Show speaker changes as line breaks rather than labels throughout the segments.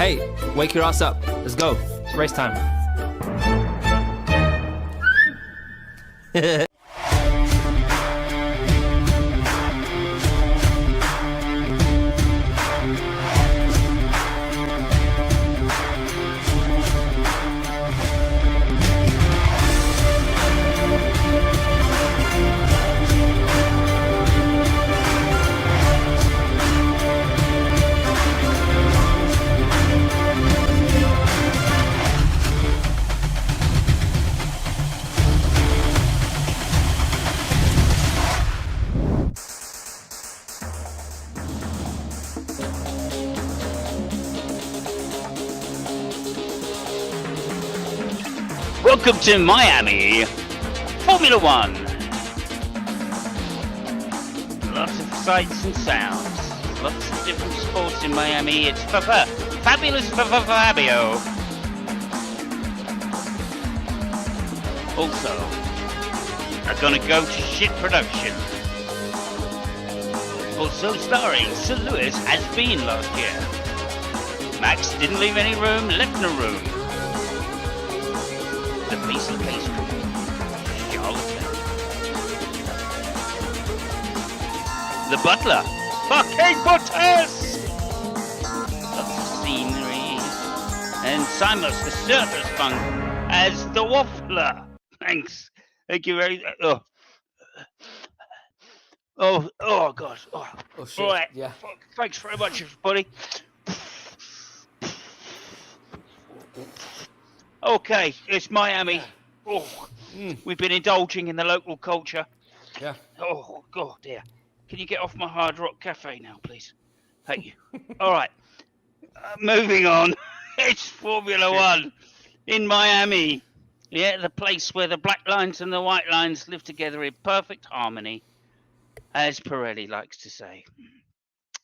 Hey, wake your ass up. Let's go. It's race time.
Welcome to Miami, Formula One. Lots of sights and sounds, lots of different sports in Miami. It's fabulous Fabio. Also, are gonna go to shit production. Also starring Sir Lewis as Bean last year. Max didn't leave any room, left no room. The Paisley pastry, Charlotte. The butler, fucking Butters! Lots of scenery. And Simon, the circus funk, as the waffler. Thanks. Thank you very much. Oh, God. Oh
shit.
All right.
Yeah.
Thanks very much, everybody. Okay, it's Miami. We've been indulging in the local culture.
Yeah.
Oh, God, dear. Can you get off my Hard Rock Cafe now, please? Thank you. All right. Moving on. It's Formula One in Miami. Yeah, the place where the black lines and the white lines live together in perfect harmony, as Pirelli likes to say.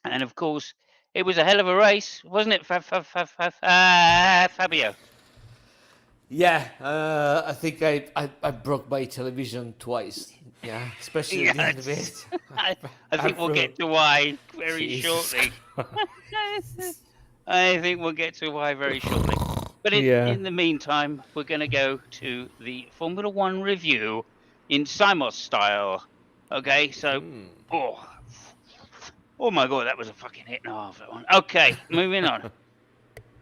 And, of course, it was a hell of a race, wasn't it, Fabio?
Yeah, I think I broke my television twice. Yeah, especially
Yes.
the end of it.
I think we'll get to why very shortly. I think we'll get to why very shortly. But in the meantime, we're going to go to the Formula One review in Simos style. Okay, so... Oh my God, that was a fucking hit and a half, that one. Okay, moving on.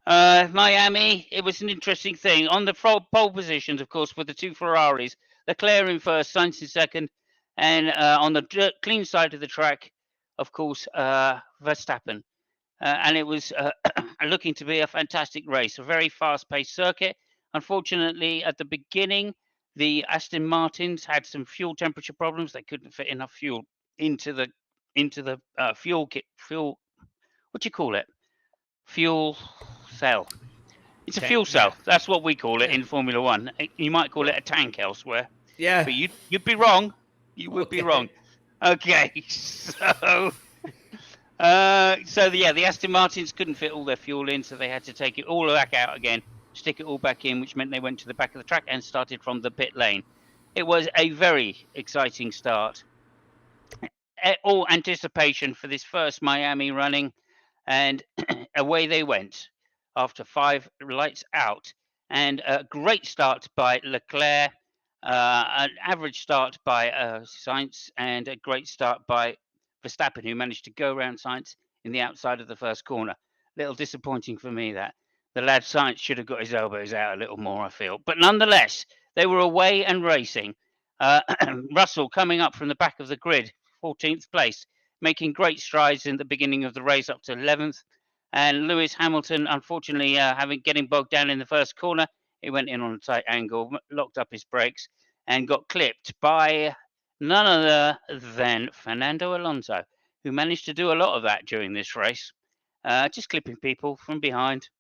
Miami, it was an interesting thing. On the pole positions, of course, with the two Ferraris, Leclerc in first, Sainz in second, and on the clean side of the track, of course, Verstappen. And it was looking to be a fantastic race, a very fast-paced circuit. Unfortunately, at the beginning, the Aston Martins had some fuel temperature problems. They couldn't fit enough fuel into the fuel kit. What do you call it? Fuel cell. It's a fuel cell. Yeah. That's what we call it in Formula One. You might call it a tank elsewhere.
Yeah.
But you'd be wrong. You would be wrong. Okay. So the Aston Martins couldn't fit all their fuel in, so they had to take it all back out again, stick it all back in, which meant they went to the back of the track and started from the pit lane. It was a very exciting start. All anticipation for this first Miami running. And away they went after 5 lights out. And a great start by Leclerc, an average start by Sainz, and a great start by Verstappen, who managed to go around Sainz in the outside of the first corner. Little disappointing for me that the lad Sainz should have got his elbows out a little more, I feel. But nonetheless, they were away and racing. Russell coming up from the back of the grid, 14th place, making great strides in the beginning of the race up to 11th. And Lewis Hamilton, unfortunately, getting bogged down in the first corner, he went in on a tight angle, locked up his brakes, and got clipped by none other than Fernando Alonso, who managed to do a lot of that during this race, just clipping people from behind.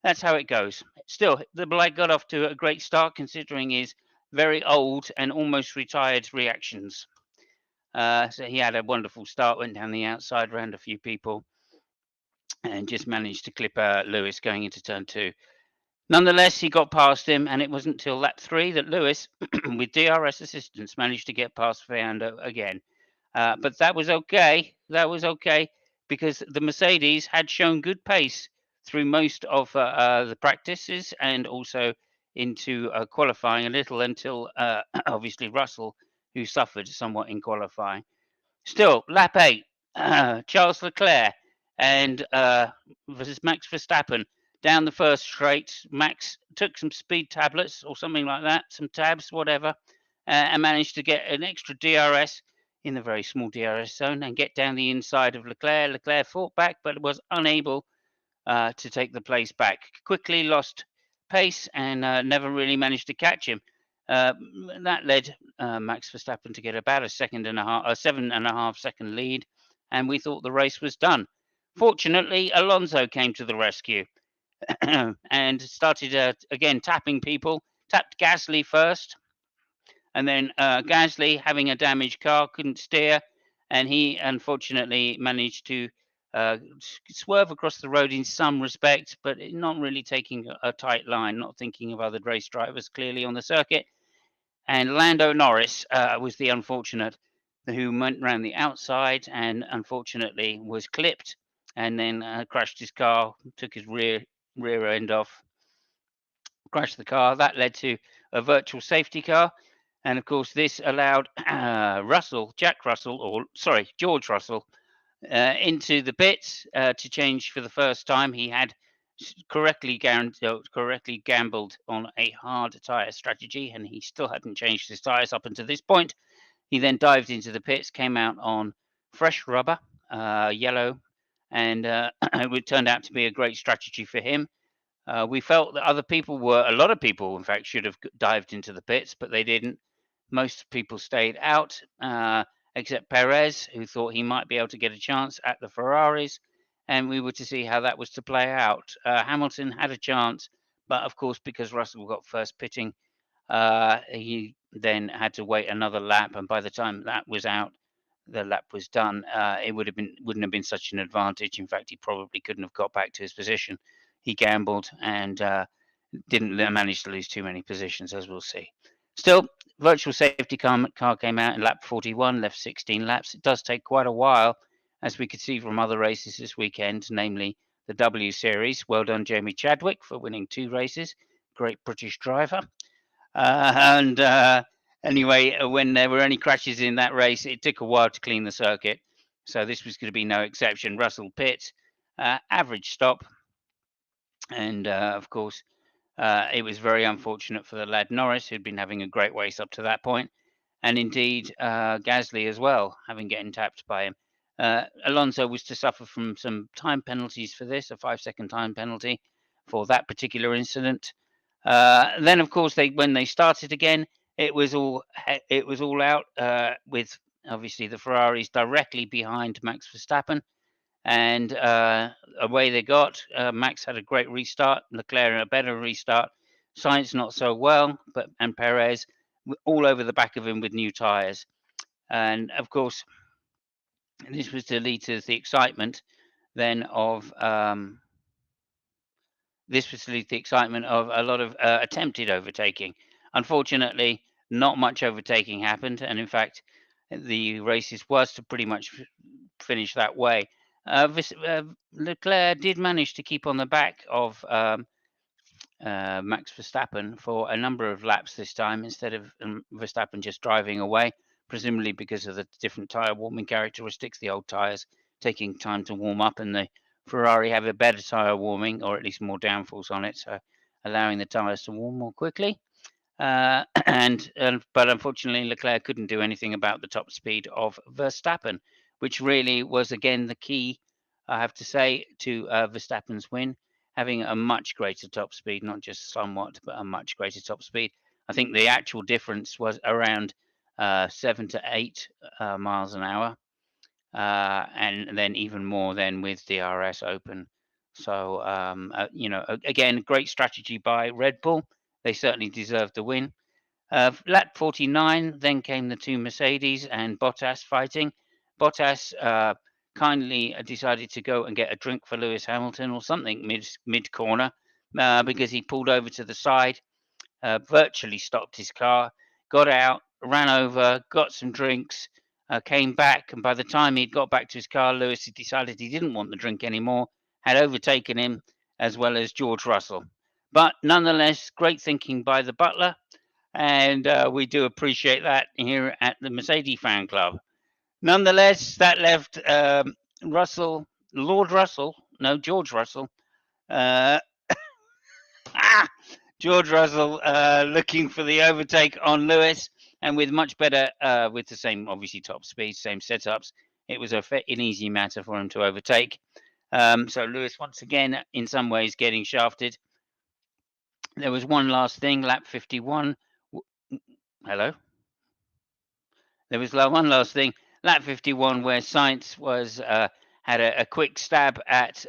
That's how it goes. Still, the bloke got off to a great start, considering his very old and almost retired reactions. So he had a wonderful start, went down the outside, round a few people, and just managed to clip Lewis going into turn 2. Nonetheless, he got past him, and it wasn't until lap 3 that Lewis, with DRS assistance, managed to get past Fernando again. But that was okay. That was okay, because the Mercedes had shown good pace through most of the practices and also into qualifying a little until obviously Russell, who suffered somewhat in qualifying. Still, lap 8, Charles Leclerc and Max Verstappen down the first straight. Max took some speed tablets or something like that, some tabs, whatever, and managed to get an extra DRS in the very small DRS zone and get down the inside of Leclerc. Leclerc fought back, but was unable to take the place back. Quickly lost pace and never really managed to catch him. That led Max Verstappen to get about a 7.5 second lead, and we thought the race was done. Fortunately, Alonso came to the rescue and started again tapping people. Tapped Gasly first, and then Gasly, having a damaged car, couldn't steer, and he unfortunately managed to swerve across the road in some respect, but not really taking a tight line, not thinking of other race drivers clearly on the circuit. And Lando Norris was the unfortunate who went round the outside and unfortunately was clipped and then crashed his car, took his rear end off, crashed the car. That led to a virtual safety car. And of course, this allowed George Russell, into the pits to change for the first time. He had correctly gambled on a hard tyre strategy, and he still hadn't changed his tyres up until this point. He then dived into the pits, came out on fresh rubber, yellow, and it turned out to be a great strategy for him. We felt that a lot of people, in fact, should have dived into the pits, but they didn't. Most people stayed out, except Perez, who thought he might be able to get a chance at the Ferraris, and we were to see how that was to play out. Hamilton had a chance, but of course, because Russell got first pitting, he then had to wait another lap, and by the time that was out, the lap was done. It wouldn't have been such an advantage. In fact, he probably couldn't have got back to his position. He gambled and didn't manage to lose too many positions, as we'll see. Still, virtual safety car came out in lap 41, left 16 laps. It does take quite a while, as we could see from other races this weekend, namely the W Series. Well done, Jamie Chadwick, for winning 2 races. Great British driver. Anyway, when there were any crashes in that race, it took a while to clean the circuit. So this was going to be no exception. Russell pits, average stop. And of course, it was very unfortunate for the lad Norris, who'd been having a great race up to that point, and indeed Gasly as well, having getting tapped by him. Alonso was to suffer from some time penalties for this, a 5-second time penalty for that particular incident. Then, of course, when they started again, it was all out with obviously the Ferraris directly behind Max Verstappen. And away they got. Max had a great restart. Leclerc a better restart. Sainz not so well, and Perez all over the back of him with new tyres. And of course, this was to lead to the excitement then of a lot of attempted overtaking. Unfortunately, not much overtaking happened, and in fact, the races was to pretty much finish that way. Leclerc did manage to keep on the back of Max Verstappen for a number of laps this time, instead of Verstappen just driving away, presumably because of the different tyre warming characteristics, the old tyres taking time to warm up, and the Ferrari have a better tyre warming, or at least more downforce on it, so allowing the tyres to warm more quickly. But unfortunately, Leclerc couldn't do anything about the top speed of Verstappen, which really was again the key, I have to say, to Verstappen's win, having a much greater top speed, not just somewhat, but a much greater top speed. I think the actual difference was around 7 to 8 miles an hour, and then even more then with DRS open. So, again, great strategy by Red Bull. They certainly deserved the win. Lap 49, then came the 2 Mercedes and Bottas fighting. Bottas kindly decided to go and get a drink for Lewis Hamilton or something mid corner, because he pulled over to the side, virtually stopped his car, got out, ran over, got some drinks, came back, and by the time he'd got back to his car, Lewis had decided he didn't want the drink anymore, had overtaken him, as well as George Russell. But nonetheless, great thinking by the butler, and we do appreciate that here at the Mercedes Fan Club. Nonetheless, that left George Russell, uh, George Russell looking for the overtake on Lewis, and with much better, with the same obviously top speed, same setups, it was an easy matter for him to overtake. So Lewis once again, in some ways, getting shafted. There was one last thing, lap 51. Hello. There was one last thing, lap 51, where Sainz was had a quick stab at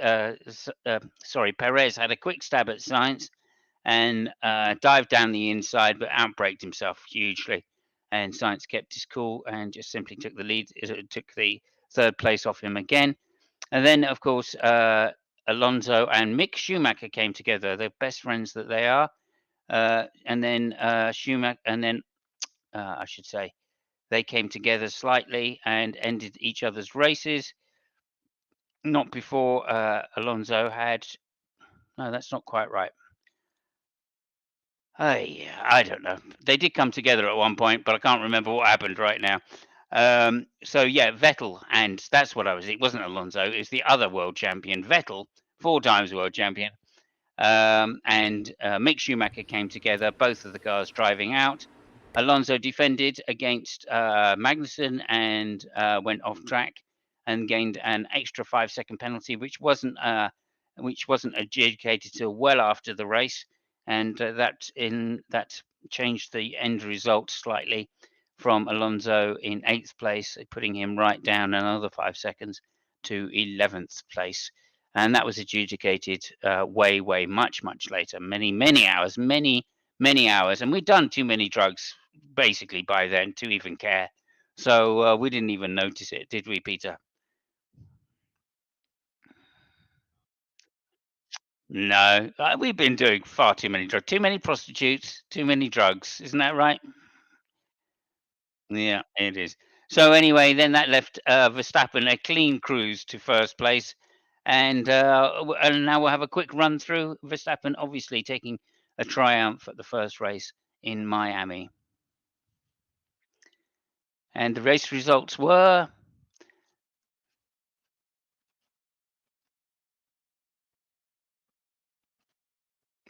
Perez had a quick stab at Sainz and dived down the inside, but outbraked himself hugely. And Sainz kept his cool and just simply took the lead. It took the third place off him again. And then, of course, Alonso and Mick Schumacher came together. They're best friends that they are. And then Schumacher, and then I should say, they came together slightly and ended each other's races. Not before Alonso had. No, that's not quite right. I don't know. They did come together at one point, but I can't remember what happened right now. So yeah, Vettel, and that's what I was. It wasn't Alonso. It was the other world champion, Vettel, 4 times world champion, and Mick Schumacher came together. Both of the cars driving out. Alonso defended against Magnussen and went off track and gained an extra 5-second penalty, which wasn't adjudicated till well after the race, and that changed the end result slightly from Alonso in 8th place, putting him right down another 5 seconds to 11th place. And that was adjudicated way, much later, many hours, many hours. And we'd done too many drugs, basically, by then to even care. So we didn't even notice it, did we, Peter? No, we've been doing far too many drugs, too many prostitutes, too many drugs. Isn't that right? Yeah, it is. So anyway, then that left Verstappen a clean cruise to first place, and now we'll have a quick run through. Verstappen obviously taking a triumph at the first race in Miami, and the race results were.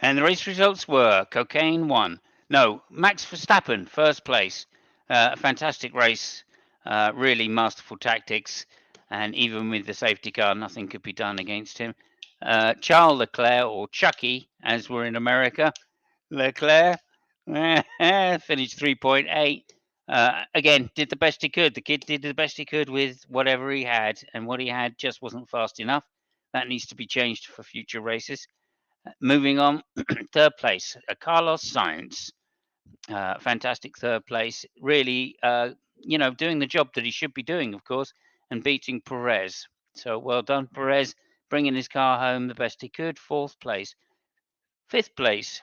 And the race results were Cocaine won. No, Max Verstappen, first place. A fantastic race, really masterful tactics, and even with the safety car, nothing could be done against him. Charles Leclerc, or Chucky, as we're in America, Leclerc, finished 3.8. Again, did the best he could. The kid did the best he could with whatever he had, and what he had just wasn't fast enough. That needs to be changed for future races. Moving on, third place, Carlos Sainz. Fantastic third place. Really, doing the job that he should be doing, of course, and beating Perez. So well done, Perez, bringing his car home the best he could. Fourth place. Fifth place.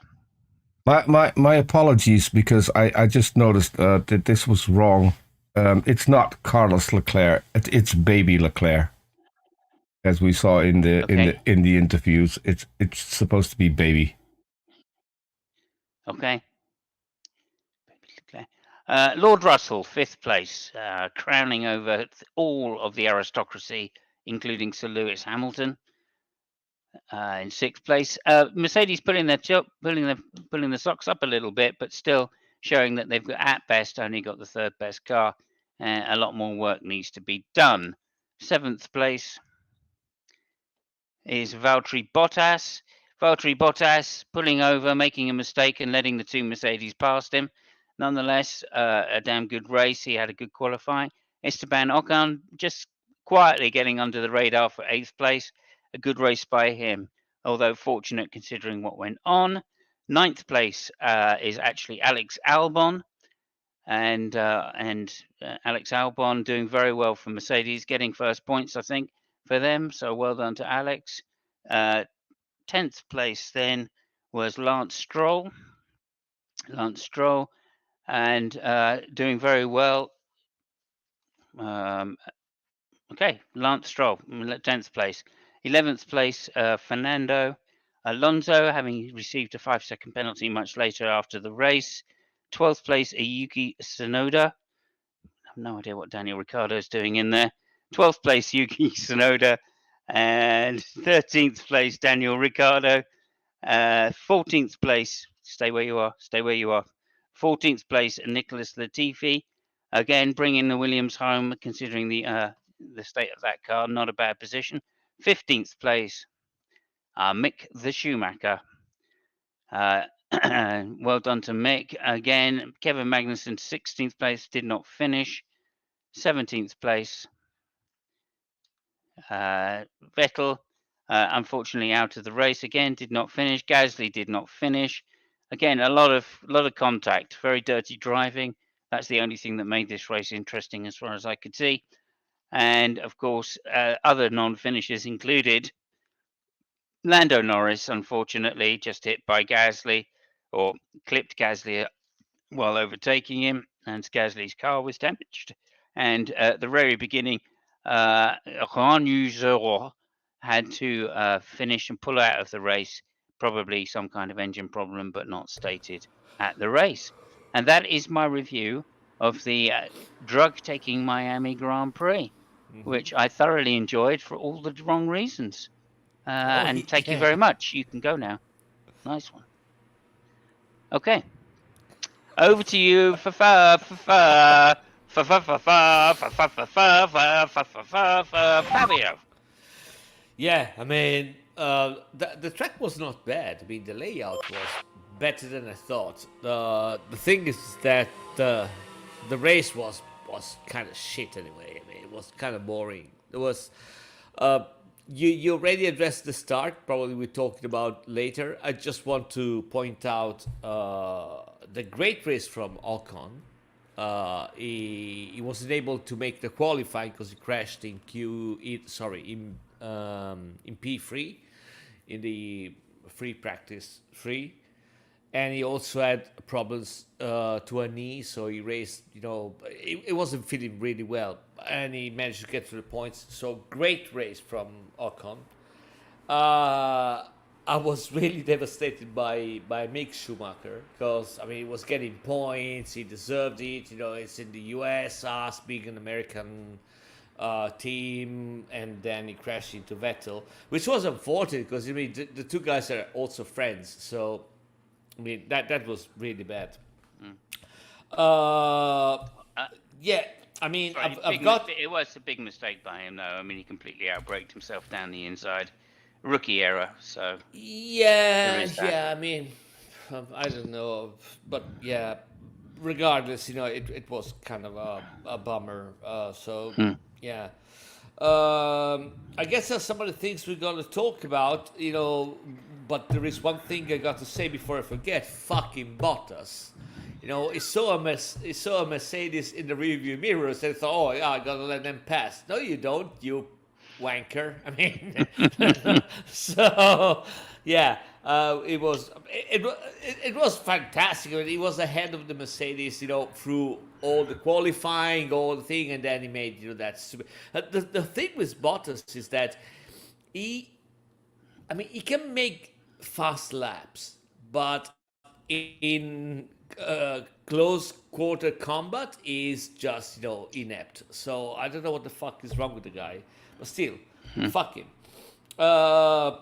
My apologies, because I just noticed that this was wrong. It's not Carlos Leclerc. It's Baby Leclerc, as we saw in the interviews. It's supposed to be Baby.
Okay. Lord Russell, fifth place, crowning over all of the aristocracy, including Sir Lewis Hamilton. In sixth place, Mercedes pulling the socks up a little bit, but still showing that they've got, at best, only got the third best car. A lot more work needs to be done. Seventh place is Valtteri Bottas. Valtteri Bottas pulling over, making a mistake, and letting the 2 Mercedes past him. Nonetheless, a damn good race. He had a good qualifying. Esteban Ocon just quietly getting under the radar for 8th place. A good race by him, although fortunate considering what went on. 9th place is actually Alex Albon, and Alex Albon doing very well for Mercedes, getting first points, I think, for them. So well done to Alex. 10th place then was Lance Stroll. And doing very well. Okay, Lance Stroll, 10th place. 11th place, Fernando Alonso, having received a 5-second penalty much later after the race. 12th place, Yuki Tsunoda. I have no idea what Daniel Ricciardo is doing in there. 12th place, Yuki Tsunoda. And 13th place, Daniel Ricciardo. 14th place, stay where you are. 14th place, Nicholas Latifi. Again, bringing the Williams home, considering the state of that car, not a bad position. 15th place, Mick the Schumacher. Well done to Mick. Again, Kevin Magnussen, 16th place, did not finish. 17th place, Vettel, unfortunately out of the race again, did not finish. Gasly did not finish. Again, a lot of contact, very dirty driving. That's the only thing that made this race interesting as far as I could see. And of course, other non-finishers included Lando Norris, unfortunately, just hit by Gasly, or clipped Gasly while overtaking him, and Gasly's car was damaged. And at the very beginning, Juan Yuzo had to finish and pull out of the race, probably some kind of engine problem, but not stated at the race. And that is my review of the drug-taking Miami Grand Prix, which I thoroughly enjoyed for all the wrong reasons. And thank you very much. You can go now. Nice one. Okay. Over to you, Fabio.
Yeah, I mean, the track was not bad. I mean, the layout was better than I thought. The thing is that the race was kind of shit anyway. I mean, it was kind of boring. There was you already addressed the start. Probably we're talking about later. I just want to point out the great race from Ocon. He wasn't able to make the qualifying because he crashed in P3, in the free, and he also had problems to a knee, so he raced, it wasn't fitting really well, and he managed to get to the points. So great race from Ocon. I was really devastated by Mick Schumacher because, I mean, he was getting points, he deserved it, it's in the US, us being an American team, and then he crashed into Vettel, which was unfortunate because, I mean, the two guys are also friends, so, I mean, that was really bad. Yeah, I mean,
Sorry,
I've got...
It was a big mistake by him, though. I mean, he completely outbraked himself down the inside. Rookie error, so...
Yeah, I mean, I don't know, but yeah, regardless, it was kind of a bummer, yeah. I guess that's some of the things we're going to talk about, but there is one thing I got to say before I forget. Fucking Bottas. He saw a Mercedes in the rearview mirrors and thought, oh, yeah, I got to let them pass. No, you don't, you wanker. I mean, so, yeah. It was fantastic. I mean, he was ahead of the Mercedes, through all the qualifying, all the thing, and then he made, that stupid. The thing with Bottas is that he can make fast laps, but in close quarter combat is just, inept. So I don't know what the fuck is wrong with the guy, but still, fuck him. I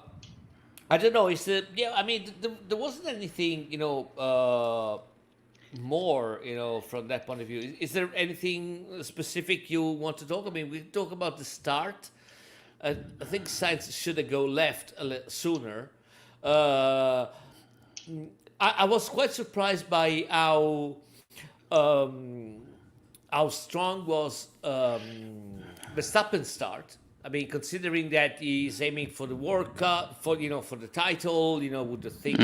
don't know. There wasn't anything, more, from that point of view. Is there anything specific you want to talk? I mean, we talk about the start. I think Sainz should have go left a little sooner. I was quite surprised by how strong was Verstappen's start. I mean, considering that he's aiming for the World Cup, for the title, would the thing,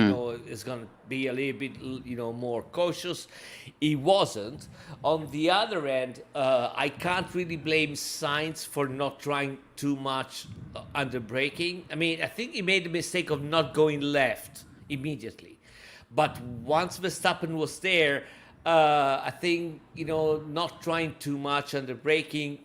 is going to be a little bit, more cautious. He wasn't. On the other end, I can't really blame Sainz for not trying too much under braking. I mean, I think he made the mistake of not going left immediately. But once Verstappen was there, I think not trying too much on the braking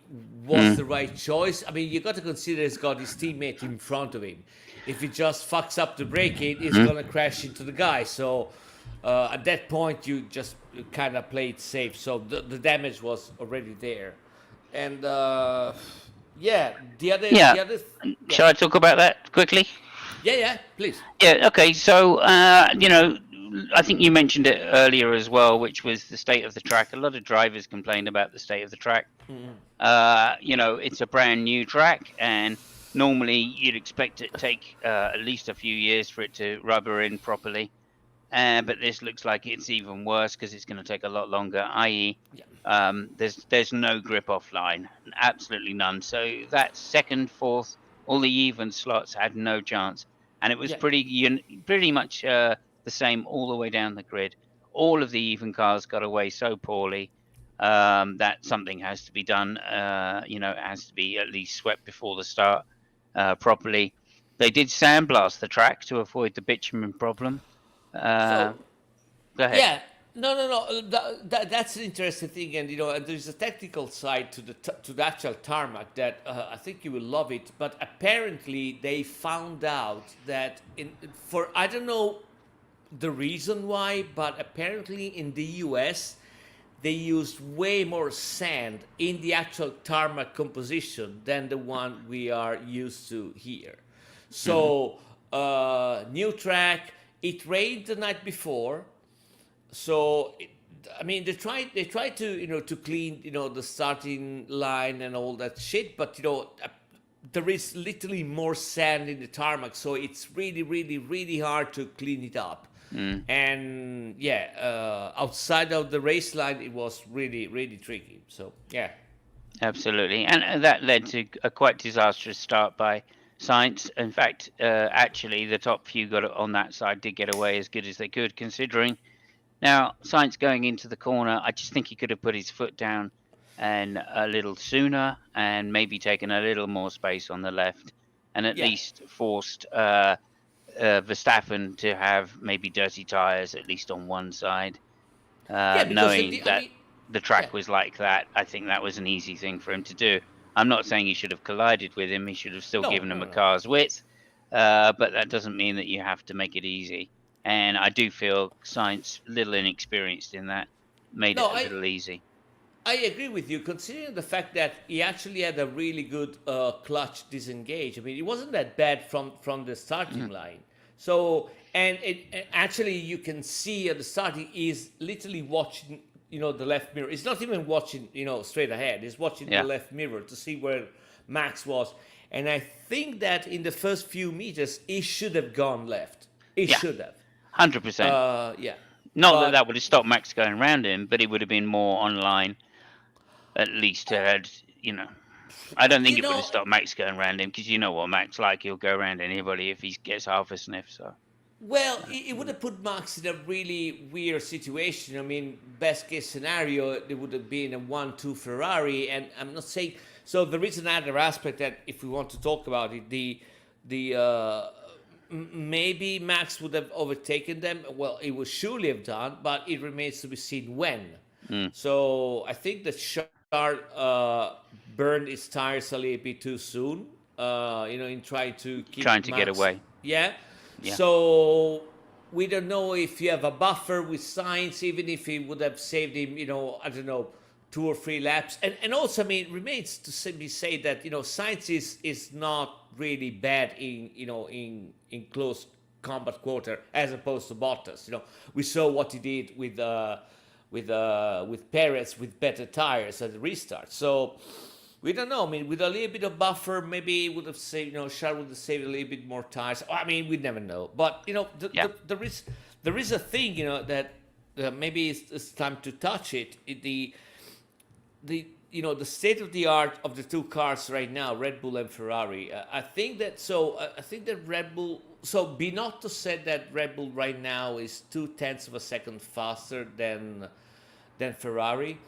was the right choice. I mean, you got to consider he's got his teammate in front of him. If he just fucks up the braking, he's gonna crash into the guy. So at that point, you just kind of played safe. So the damage was already there, and yeah,
Yeah.
the other, yeah,
Shall I talk about that quickly?
yeah, please.
Yeah, okay. So, I think you mentioned it earlier as well, which was the state of the track. A lot of drivers complained about the state of the track. It's a brand new track, and normally you'd expect it to take at least a few years for it to rubber in properly. But this looks like it's even worse because it's going to take a lot longer, i.e., there's no grip offline, absolutely none. So that second, fourth, all the even slots had no chance, and it was
Yeah,
pretty much the same all the way down the grid. All of the even cars got away so poorly that something has to be done. It has to be at least swept before the start properly. They did sandblast the track to avoid the bitumen problem.
so
Go ahead.
yeah, no. That's an interesting thing, and there's a technical side to the actual tarmac that I think you will love it. But apparently, they found out that for I don't know the reason why, but apparently in the U.S. they used way more sand in the actual tarmac composition than the one we are used to here. So new track. It rained the night before, so I mean they tried to clean the starting line and all that shit, but there is literally more sand in the tarmac, so it's really really really hard to clean it up. And yeah, outside of the race line, it was really really tricky. So yeah.
Absolutely, and that led to a quite disastrous start by Science. In fact, actually, the top few got on that side did get away as good as they could, considering. Now, Science going into the corner, I just think he could have put his foot down and a little sooner, and maybe taken a little more space on the left, and at
Yeah.
least forced Verstappen to have maybe dirty tires at least on one side.
Yeah, because
Knowing that the track
yeah.
was like that, I think that was an easy thing for him to do. I'm not saying he should have collided with him. He should have still
No,
given him
no,
a
no.
car's width, but that doesn't mean that you have to make it easy. And I do feel Science, little inexperienced in that, made
No,
it a little easy.
I agree with you, considering the fact that he actually had a really good clutch disengage. I mean, it wasn't that bad from the starting line. So, and actually you can see at the starting is literally watching, the left mirror. It's not even watching, straight ahead. He's watching the left mirror to see where Max was. And I think that in the first few meters, he should have gone left. He should have.
100%.
Yeah.
Not that would have stopped Max going around him, but he would have been more online, at least. I don't think it would have stopped Max going around him, because you know what Max like. He'll go around anybody if he gets half a sniff. So.
Well, it would have put Max in a really weird situation. I mean, best case scenario, it would have been a 1-2 Ferrari, and I'm not saying. So there is another aspect that, if we want to talk about it, maybe Max would have overtaken them. Well, it would surely have done, but it remains to be seen when. So I think that Charles burned his tires a little bit too soon. In trying to
Max get away.
Yeah. So we don't know if you have a buffer with Sainz, even if he would have saved him, I don't know, 2 or 3 laps. And also, I mean, it remains to simply say that, Sainz is not really bad in close combat quarter as opposed to Bottas. We saw what he did with Perez with better tires at the restart. So we don't know. I mean, with a little bit of buffer, maybe it would have saved. Charles would have saved a little bit more tires. I mean, we never know. But there is a thing that maybe it's time to touch it. The state of the art of the two cars right now, Red Bull and Ferrari. I think that Red Bull. So Binotto said that Red Bull right now is 0.2 of a second faster than Ferrari.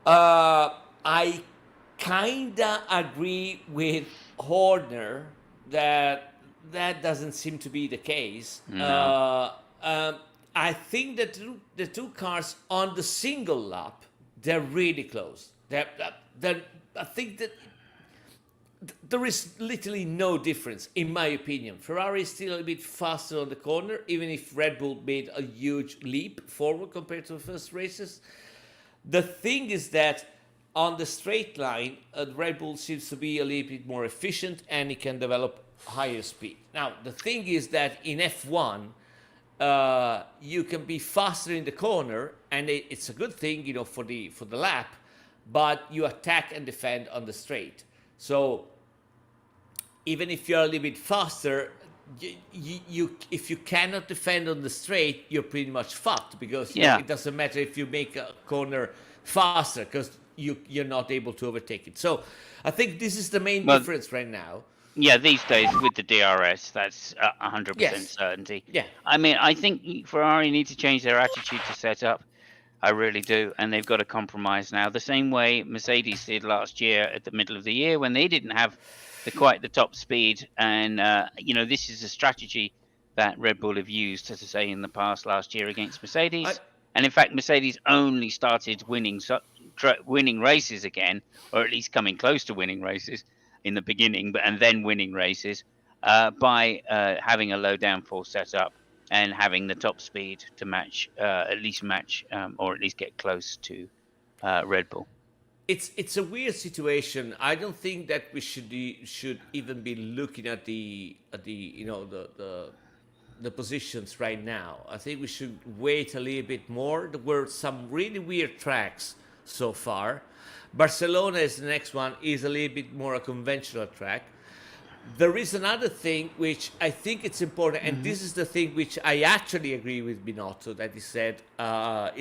I kinda agree with Horner that doesn't seem to be the case.
No.
I think that the two cars on the single lap, they're really close. I think that there is literally no difference, in my opinion. Ferrari is still a bit faster on the corner, even if Red Bull made a huge leap forward compared to the first races. The thing is that on the straight line, Red Bull seems to be a little bit more efficient and it can develop higher speed. Now, the thing is that in F1, you can be faster in the corner, and it's a good thing, for the lap, but you attack and defend on the straight. So even if you're a little bit faster, if you cannot defend on the straight, you're pretty much fucked, because it doesn't matter if you make a corner faster, because you're not able to overtake it. So I think this is the main difference right now.
Yeah, these days with the DRS, that's 100% certainty.
Yeah.
I mean, I think Ferrari need to change their attitude to setup. I really do. And they've got to compromise now. The same way Mercedes did last year at the middle of the year, when they didn't have quite the top speed. And, this is a strategy that Red Bull have used, as I say, in the past last year against Mercedes. And in fact, Mercedes only started winning races again, or at least coming close to winning races in the beginning, and then winning races by having a low downforce setup and having the top speed to at least get close to Red Bull.
It's a weird situation. I don't think that we should even be looking at the positions right now. I think we should wait a little bit more. There were some really weird tracks so far. Barcelona is the next one, is a little bit more a conventional track. There is another thing which I think it's important, and this is the thing which I actually agree with Binotto, that he said, now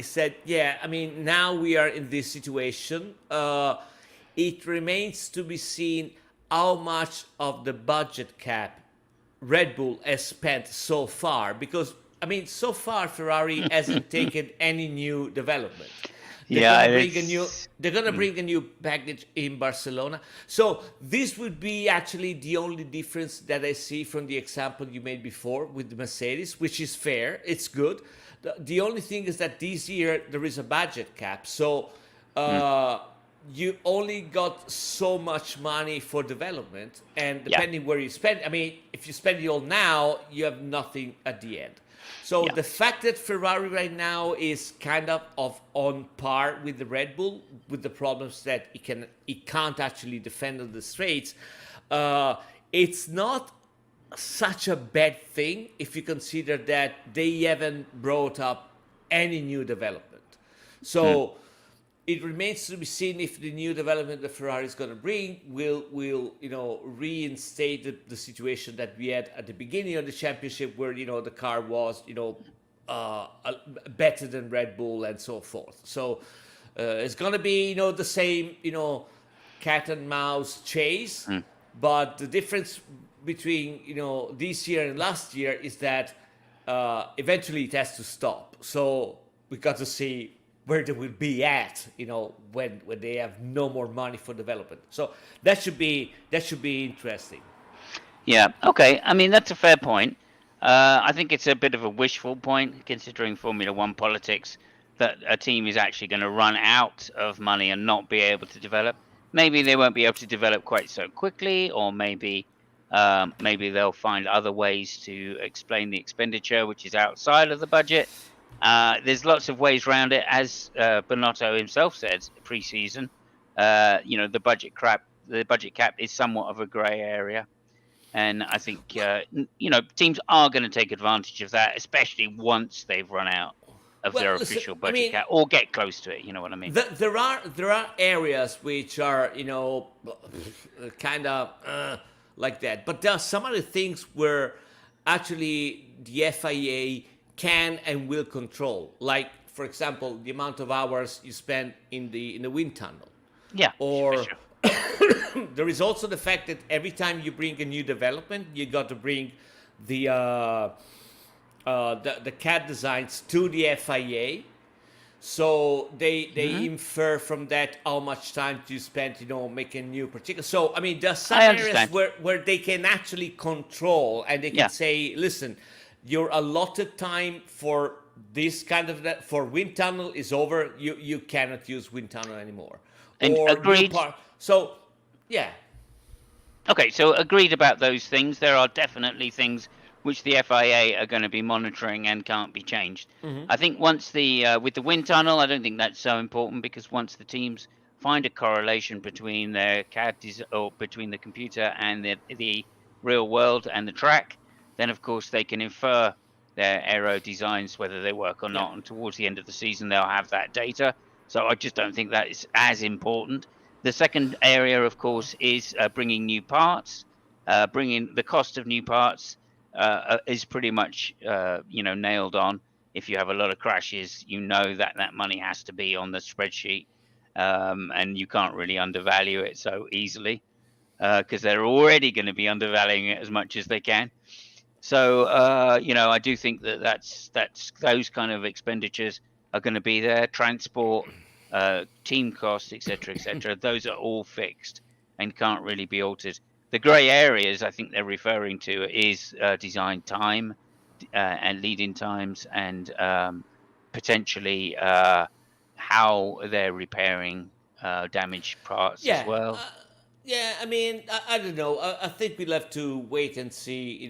we are in this situation. It remains to be seen how much of the budget cap Red Bull has spent so far, because, so far Ferrari hasn't taken any new development. They're gonna bring a new package in Barcelona. So this would be actually the only difference that I see from the example you made before with the Mercedes, which is fair. It's good. The only thing is that this year there is a budget cap. So you only got so much money for development, and depending where you spend, if you spend it all now, you have nothing at the end. So the fact that Ferrari right now is kind of on par with the Red Bull, with the problems that it can't actually defend on the straights, it's not such a bad thing if you consider that they haven't brought up any new development. So it remains to be seen if the new development that Ferrari is going to bring will reinstate the situation that we had at the beginning of the championship, where the car was better than Red Bull and so forth. So it's going to be the same cat and mouse chase, but the difference between this year and last year is that eventually it has to stop. So we got to see where they will be at, when they have no more money for development. So that should be interesting.
Yeah. Okay. That's a fair point. I think it's a bit of a wishful point, considering Formula One politics, that a team is actually going to run out of money and not be able to develop. Maybe they won't be able to develop quite so quickly, or maybe they'll find other ways to explain the expenditure, which is outside of the budget. There's lots of ways around it, as Binotto himself said pre-season. The budget cap is somewhat of a grey area, and I think teams are going to take advantage of that, especially once they've run out of their official budget cap, or get close to it. You know what I mean?
There are areas which are kind of like that, but there are some other things where actually the FIA can and will control, like, for example, the amount of hours you spend in the wind tunnel.
Yeah.
Or
sure.
There is also the fact that every time you bring a new development, you got to bring the CAD designs to the FIA. So they infer from that how much time you spent, making new particulars. So there are some areas where they can actually control, and they can say, listen, your allotted time for this kind of that for wind tunnel is over. You cannot use wind tunnel anymore,
And
or new
agreed.
part. So yeah,
Okay, so agreed about those things. There are definitely things which the FIA are going to be monitoring and can't be changed. I think once the with the wind tunnel, I don't think that's so important, because once the teams find a correlation between their or between the computer and the real world and the track, then of course they can infer their aero designs, whether they work or
yeah,
not. And towards the end of the season, they'll have that data. So I just don't think that is as important. The second area, of course, is bringing new parts. Bringing the cost of new parts is pretty much nailed on. If you have a lot of crashes, you know that that money has to be on the spreadsheet, and you can't really undervalue it so easily, because they're already going to be undervaluing it as much as they can. So I do think that that's those kind of expenditures are going to be there. Transport, team costs, etc., etc. Those are all fixed and can't really be altered. The grey areas I think they're referring to is design time and lead-in times, and potentially how they're repairing damaged parts as
yeah.
well.
Yeah, I mean, I don't know. I think we'll have to wait and see,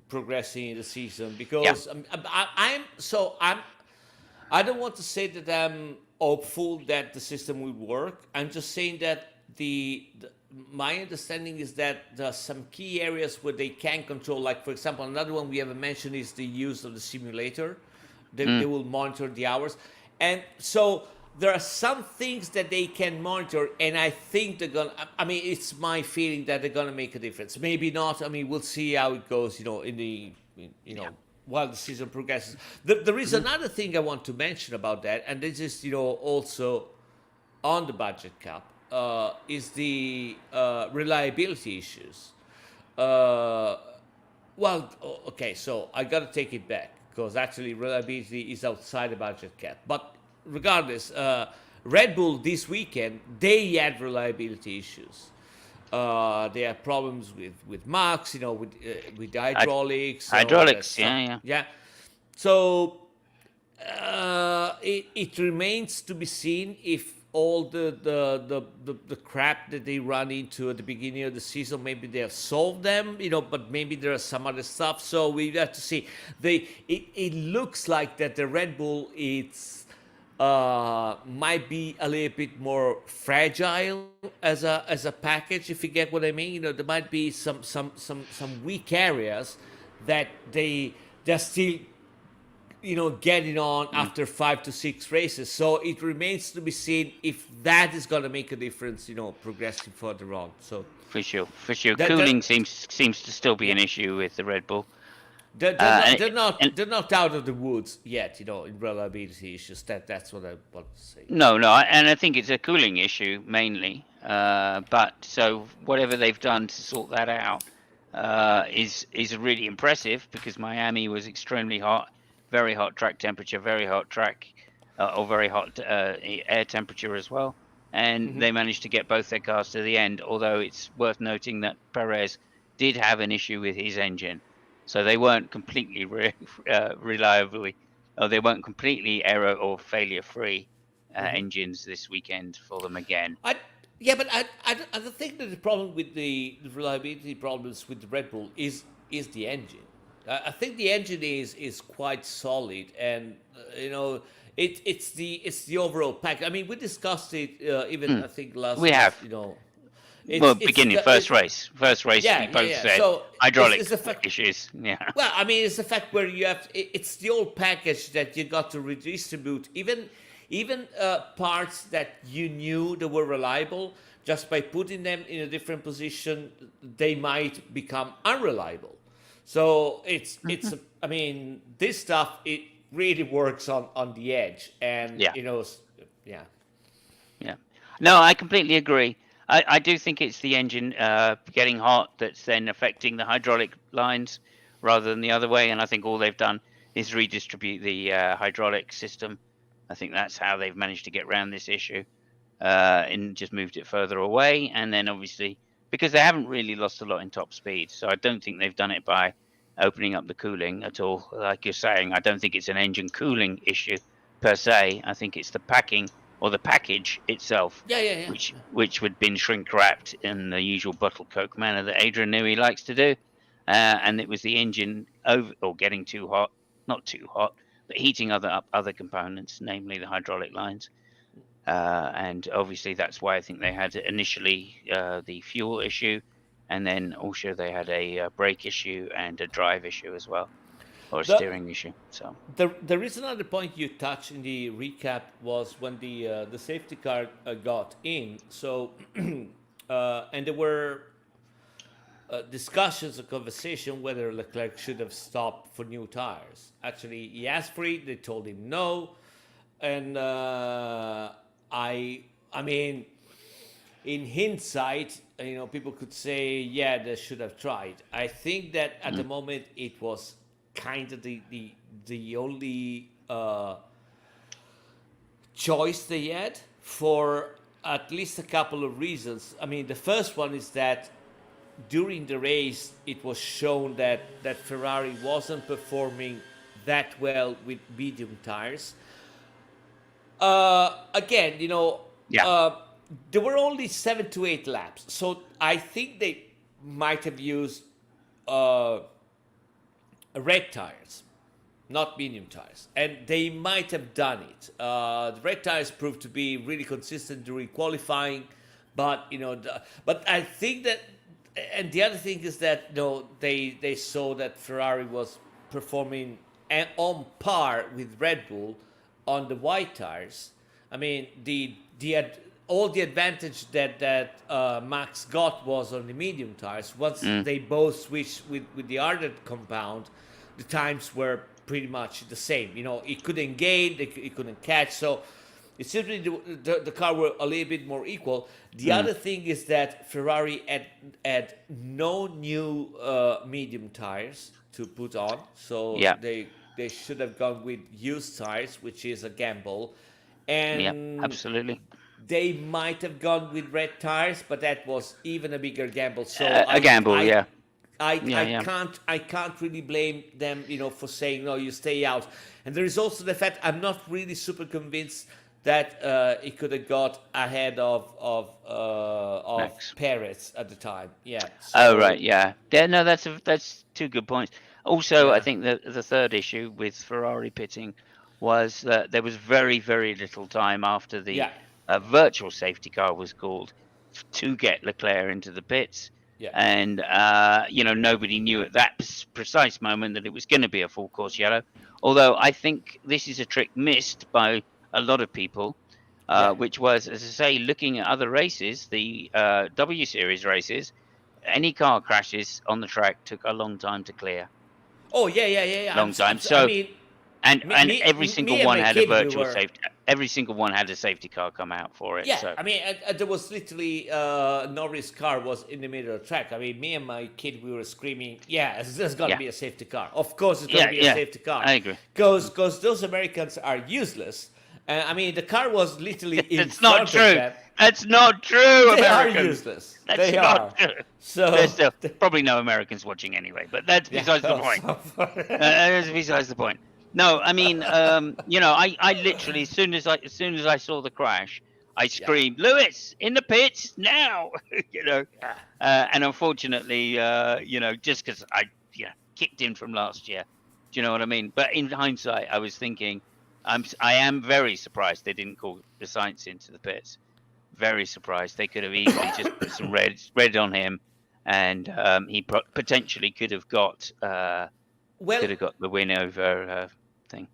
progressing in the season,
Yeah.
because I don't want to say that I'm hopeful that the system will work. I'm just saying that my understanding is that there are some key areas where they can control. Like, for example, another one we haven't mentioned is the use of the simulator. They will monitor the hours, and so there are some things that they can monitor, and I think they're gonna. I mean, it's my feeling that they're gonna make a difference. Maybe not. I mean, we'll see how it goes.
Yeah.
While the season progresses. There is another thing I want to mention about that, and this is also on the budget cap, is the reliability issues. Uh, okay, so I gotta take it back, because actually reliability is outside the budget cap. But regardless, Red Bull this weekend, they had reliability issues. They had problems with Max, with the hydraulics, there's
Hydraulics.
some,
Yeah, yeah.
yeah. So it remains to be seen if all the crap that they run into at the beginning of the season, maybe they have solved them, but maybe there are some other stuff. So we have to see. It looks like that the Red Bull might be a little bit more fragile as a package, if you get what I mean. There might be some weak areas that they're still getting on after 5 to 6 races. So it remains to be seen if that is going to make a difference, progressing further on. So
For sure, for sure.
that,
Cooling
that
seems to still be
yeah,
an issue with the Red Bull.
they're not
Uh,
they're
and
not they're not out of the woods yet, in reliability issues. That's what I want to say.
no, no, and I think it's a cooling issue mainly. But so whatever they've done to sort that out is really impressive, because Miami was extremely hot, very hot track temperature, very hot track, or very hot air temperature as well. And they managed to get both their cars to the end. Although it's worth noting that Perez did have an issue with his engine, so they weren't completely reliably, or they weren't completely error or failure free engines this weekend for them again.
Yeah, but I don't think that the problem with the reliability problems with the Red Bull is the engine. I think the engine is quite solid, and it's the overall pack. I mean, we discussed it even I think
We
last
have. Well,
it's
beginning first race,
yeah,
we
yeah,
both
yeah.
said
So
hydraulic
it's the fact.
issues. Yeah,
Well, I mean, it's the fact where you have it's the old package that you got to redistribute, even parts that you knew that were reliable. Just by putting them in a different position, they might become unreliable. So it's I mean, this stuff, it really works on the edge, and
yeah,
yeah.
yeah. No, I completely agree. I do think it's the engine getting hot that's then affecting the hydraulic lines rather than the other way. And I think all they've done is redistribute the hydraulic system. I think that's how they've managed to get around this issue, and just moved it further away. And then obviously, because they haven't really lost a lot in top speed, so I don't think they've done it by opening up the cooling at all. Like you're saying, I don't think it's an engine cooling issue per se. I think it's the packing or the package itself,
Yeah.
which would been shrink wrapped in the usual bottle Coke manner that Adrian knew he likes to do, and it was the engine over or getting too hot, not too hot, but heating up other components, namely the hydraulic lines. And obviously that's why I think they had initially the fuel issue, and then also they had a brake issue and a drive issue as well, or a
The,
steering issue. So
there is another point you touched in the recap was when the safety car got in. So and there were discussions or conversation whether Leclerc should have stopped for new tires. Actually, he asked for it. They told him no, and I mean, in hindsight, people could say, yeah, they should have tried. I think that at the moment it was kind of the only choice they had for at least a couple of reasons. I mean, the first one is that during the race, it was shown that Ferrari wasn't performing that well with medium tires. Again, there were only 7 to 8 laps, so I think they might have used red tires, not medium tires, and they might have done it. The red tires proved to be really consistent during qualifying, but but I think that, and the other thing is that they saw that Ferrari was performing on par with Red Bull on the white tires. I mean, all the advantage that Max got was on the medium tires. Once they both switched with the ardent compound, the times were pretty much the same. It couldn't gain, it couldn't catch. So it simply the car were a little bit more equal. The other thing is that Ferrari had no new medium tires to put on, so they should have gone with used tires, which is a gamble. And
absolutely.
They might have gone with red tires, but that was even a bigger gamble. So
a gamble,
I can't really blame them, for saying no, you stay out. And there is also the fact I'm not really super convinced that it could have got ahead of Perez at the time. Yeah.
So, right. Yeah. No, that's two good points. Also, I think the third issue with Ferrari pitting was that there was very, very little time after the virtual safety car was called to get Leclerc into the pits.
Yeah.
And, nobody knew at that precise moment that it was going to be a full course yellow. Although I think this is a trick missed by a lot of people, which was, as I say, looking at other races, the W Series races, any car crashes on the track took a long time to clear.
Oh, yeah.
Long time. So, I mean, and every single one had a virtual safety. Every single one had a safety car come out for it.
Yeah,
so.
I mean, there was literally Norris' car was in the middle of the track. I mean, me and my kid, we were screaming, there's got to be a safety car. Of course, it's going to be a safety car.
I agree.
Because those Americans are useless. I mean, the car was literally in
front
not
true.
of them.
That's not true,
They
Americans.
are useless.
That's
they
not
are.
True.
So
there's still probably no Americans watching anyway, but that's besides the point. That's besides the point. No, I mean, I literally as soon as I saw the crash, I screamed, "Lewis, in the pits now!" And unfortunately, just because I kicked in from last year, do you know what I mean? But in hindsight, I was thinking, I am very surprised they didn't call the Sainz into the pits. Very surprised. They could have easily just put some red on him, and he potentially could have got the win over thing.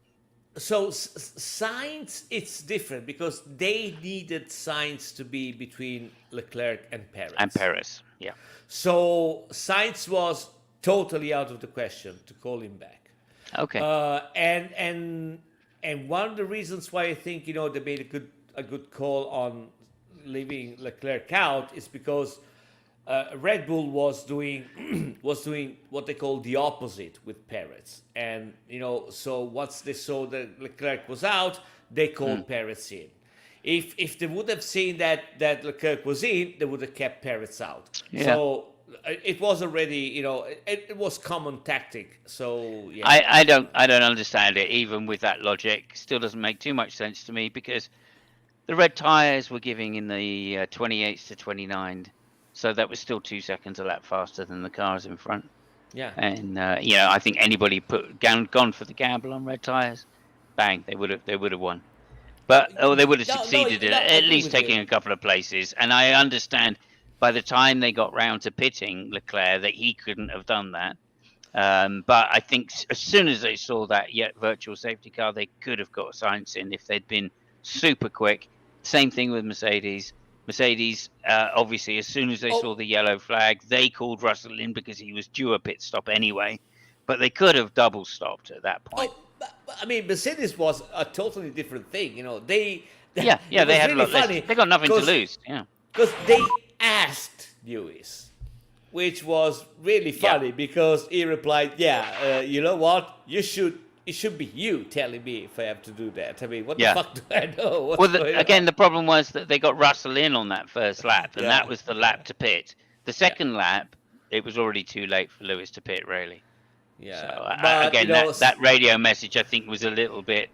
So Sainz, it's different because they needed Sainz to be between Leclerc and Perez.
Yeah.
So Sainz was totally out of the question to call him back.
Okay.
And one of the reasons why I think they made a good call on leaving Leclerc out is because Red Bull was doing what they call the opposite with Perez, and so once they saw that Leclerc was out, they called Perez in. If they would have seen that Leclerc was in, they would have kept Perez out.
Yeah.
So it was already, it was common tactic. So yeah,
I don't understand it. Even with that logic, still doesn't make too much sense to me because the red tyres were giving in the 28s to 29, so that was still 2 seconds a lap faster than the cars in front.
yeah.
And I think anybody gone for the gamble on red tyres, bang, they would have won. But they would have
No, no,
succeeded in
I
at
agree
least
with you.
taking a couple of places. And I understand by the time they got round to pitting Leclerc that he couldn't have done that. But I think as soon as they saw that virtual safety car, they could have got Sainz in if they'd been super quick. Same thing with Mercedes. Mercedes, obviously, as soon as they saw
Oh,
the yellow flag, they called Russell in because he was due a pit stop anyway. But they could have double stopped at that point.
oh, but, I mean, Mercedes was a totally different thing. They
Yeah,
it
they
was
had a
really
lot less.
funny
They got nothing to lose. Yeah,
because they asked Lewis, which was really
yeah,
funny because he replied, "Yeah, you know what? It should be you telling me if I have to do that. I mean, what the
yeah.
fuck do I know? What's
Well,
going
again,
on?"
the problem was that they got Russell in on that first lap, and
Yeah,
that was the
yeah,
lap to pit. The
yeah,
second lap, it was already too late for Lewis to pit, really. So
yeah. But
again, that radio message I think was a little bit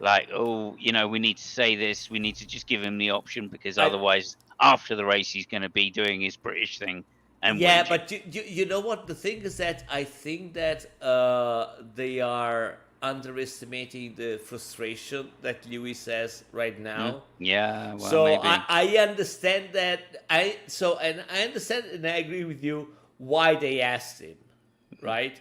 like, oh, we need to say this. We need to just give him the option because
I
otherwise, after the race, he's going to be doing his British thing and
yeah,
whinging.
but you know what? The thing is that I think that they are underestimating the frustration that Lewis has right now.
Yeah, well,
So
maybe.
I understand that and I understand and I agree with you why they asked him, right?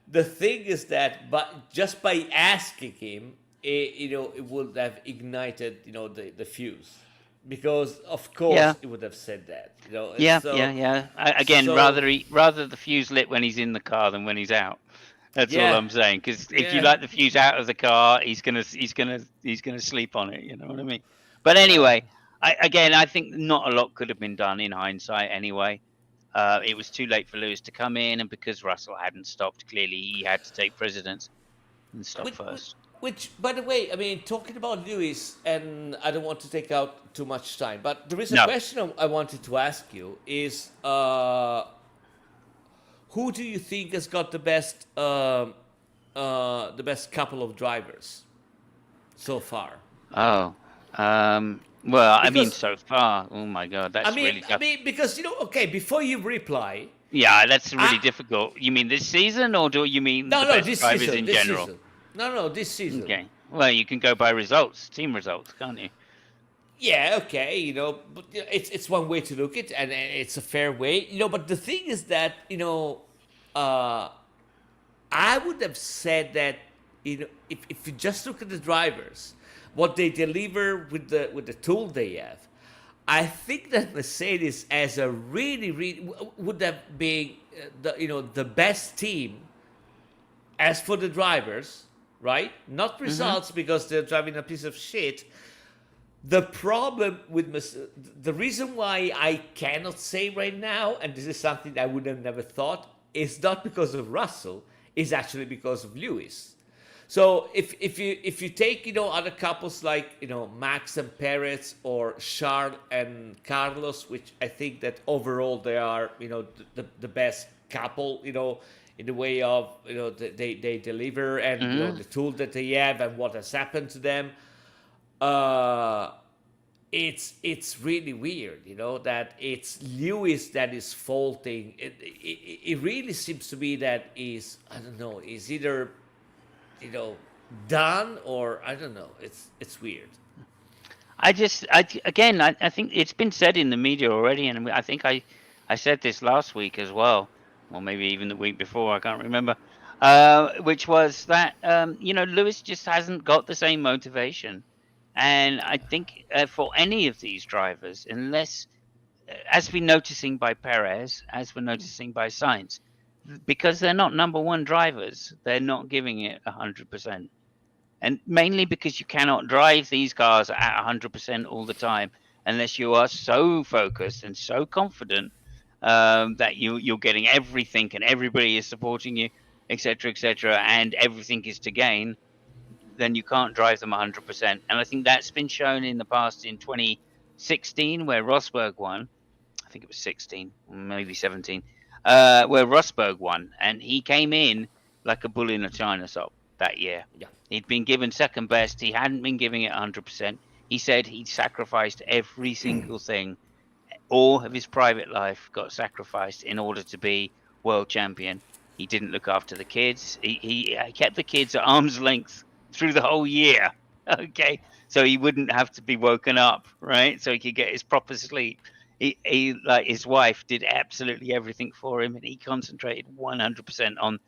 The thing is that but just by asking him, it would have ignited the fuse because of course
Yeah,
it would have said that
yeah, yeah,
so
yeah. Again,
so
rather the fuse lit when he's in the car than when he's out. That's all
yeah
I'm saying. Because if you
yeah
light the fuse out of the car, he's gonna sleep on it. You know what I mean? But
yeah.
anyway, I think not a lot could have been done in hindsight. Anyway, it was too late for Lewis to come in, and because Russell hadn't stopped, clearly he had to take precedence and stop
Which,
first.
by the way, I mean, talking about Lewis, and I don't want to take out too much time, but there is a
No.
question I wanted to ask you: is who do you think has got the best couple of drivers so far?
Oh. Well, I mean,
Because
so far, oh my God, that's really
I
tough.
mean, because okay, before you reply,
Yeah, that's really
I
difficult. You mean this season, or do you mean
no,
the
no,
best drivers in
this
general?
season, no, this season.
Okay. Well, you can go by results, team results, can't you?
Yeah, okay, but it's one way to look at it, and it's a fair way, But the thing is that uh, I would have said that if you just look at the drivers, what they deliver with the tool they have, I think that Mercedes as a really would have been the best team as for the drivers, right? Not
Mm-hmm.
results because they're driving a piece of shit. The problem with the reason why I cannot say right now, and this is something I would have never thought, is not because of Russell, is actually because of Lewis. So if you take other couples like Max and Perez or Charles and Carlos, which I think that overall they are the best couple in the way of they deliver and
Mm-hmm.
the tool that they have and what has happened to them. uh, it's really weird, that it's Lewis that is faulting. It really seems to me that is I don't know is either done or I don't know. It's weird.
I think it's been said in the media already, and I think I said this last week as well, or maybe even the week before. I can't remember. Which was that Lewis just hasn't got the same motivation, and I think for any of these drivers, unless as we're noticing by Perez, as we're noticing by Sainz, because they're not number one drivers, they're not giving it 100%. And mainly because you cannot drive these cars at 100% all the time unless you are so focused and so confident that you're getting everything and everybody is supporting you, etc., and everything is to gain. Then you can't drive them 100%. And I think that's been shown in the past in 2016 where Rosberg won. think it was 16, maybe 17, where Rosberg won, and he came in like a bull in a china shop that year.
Yeah.
He'd been given second best. He hadn't been giving it 100%. He said he'd sacrificed every single thing. All of his private life got sacrificed in order to be world champion. He didn't look after the kids. He kept the kids at arm's length through the whole year. Okay, so he wouldn't have to be woken up, right? So he could get his proper sleep. He like his wife did absolutely everything for him, and he concentrated 100% on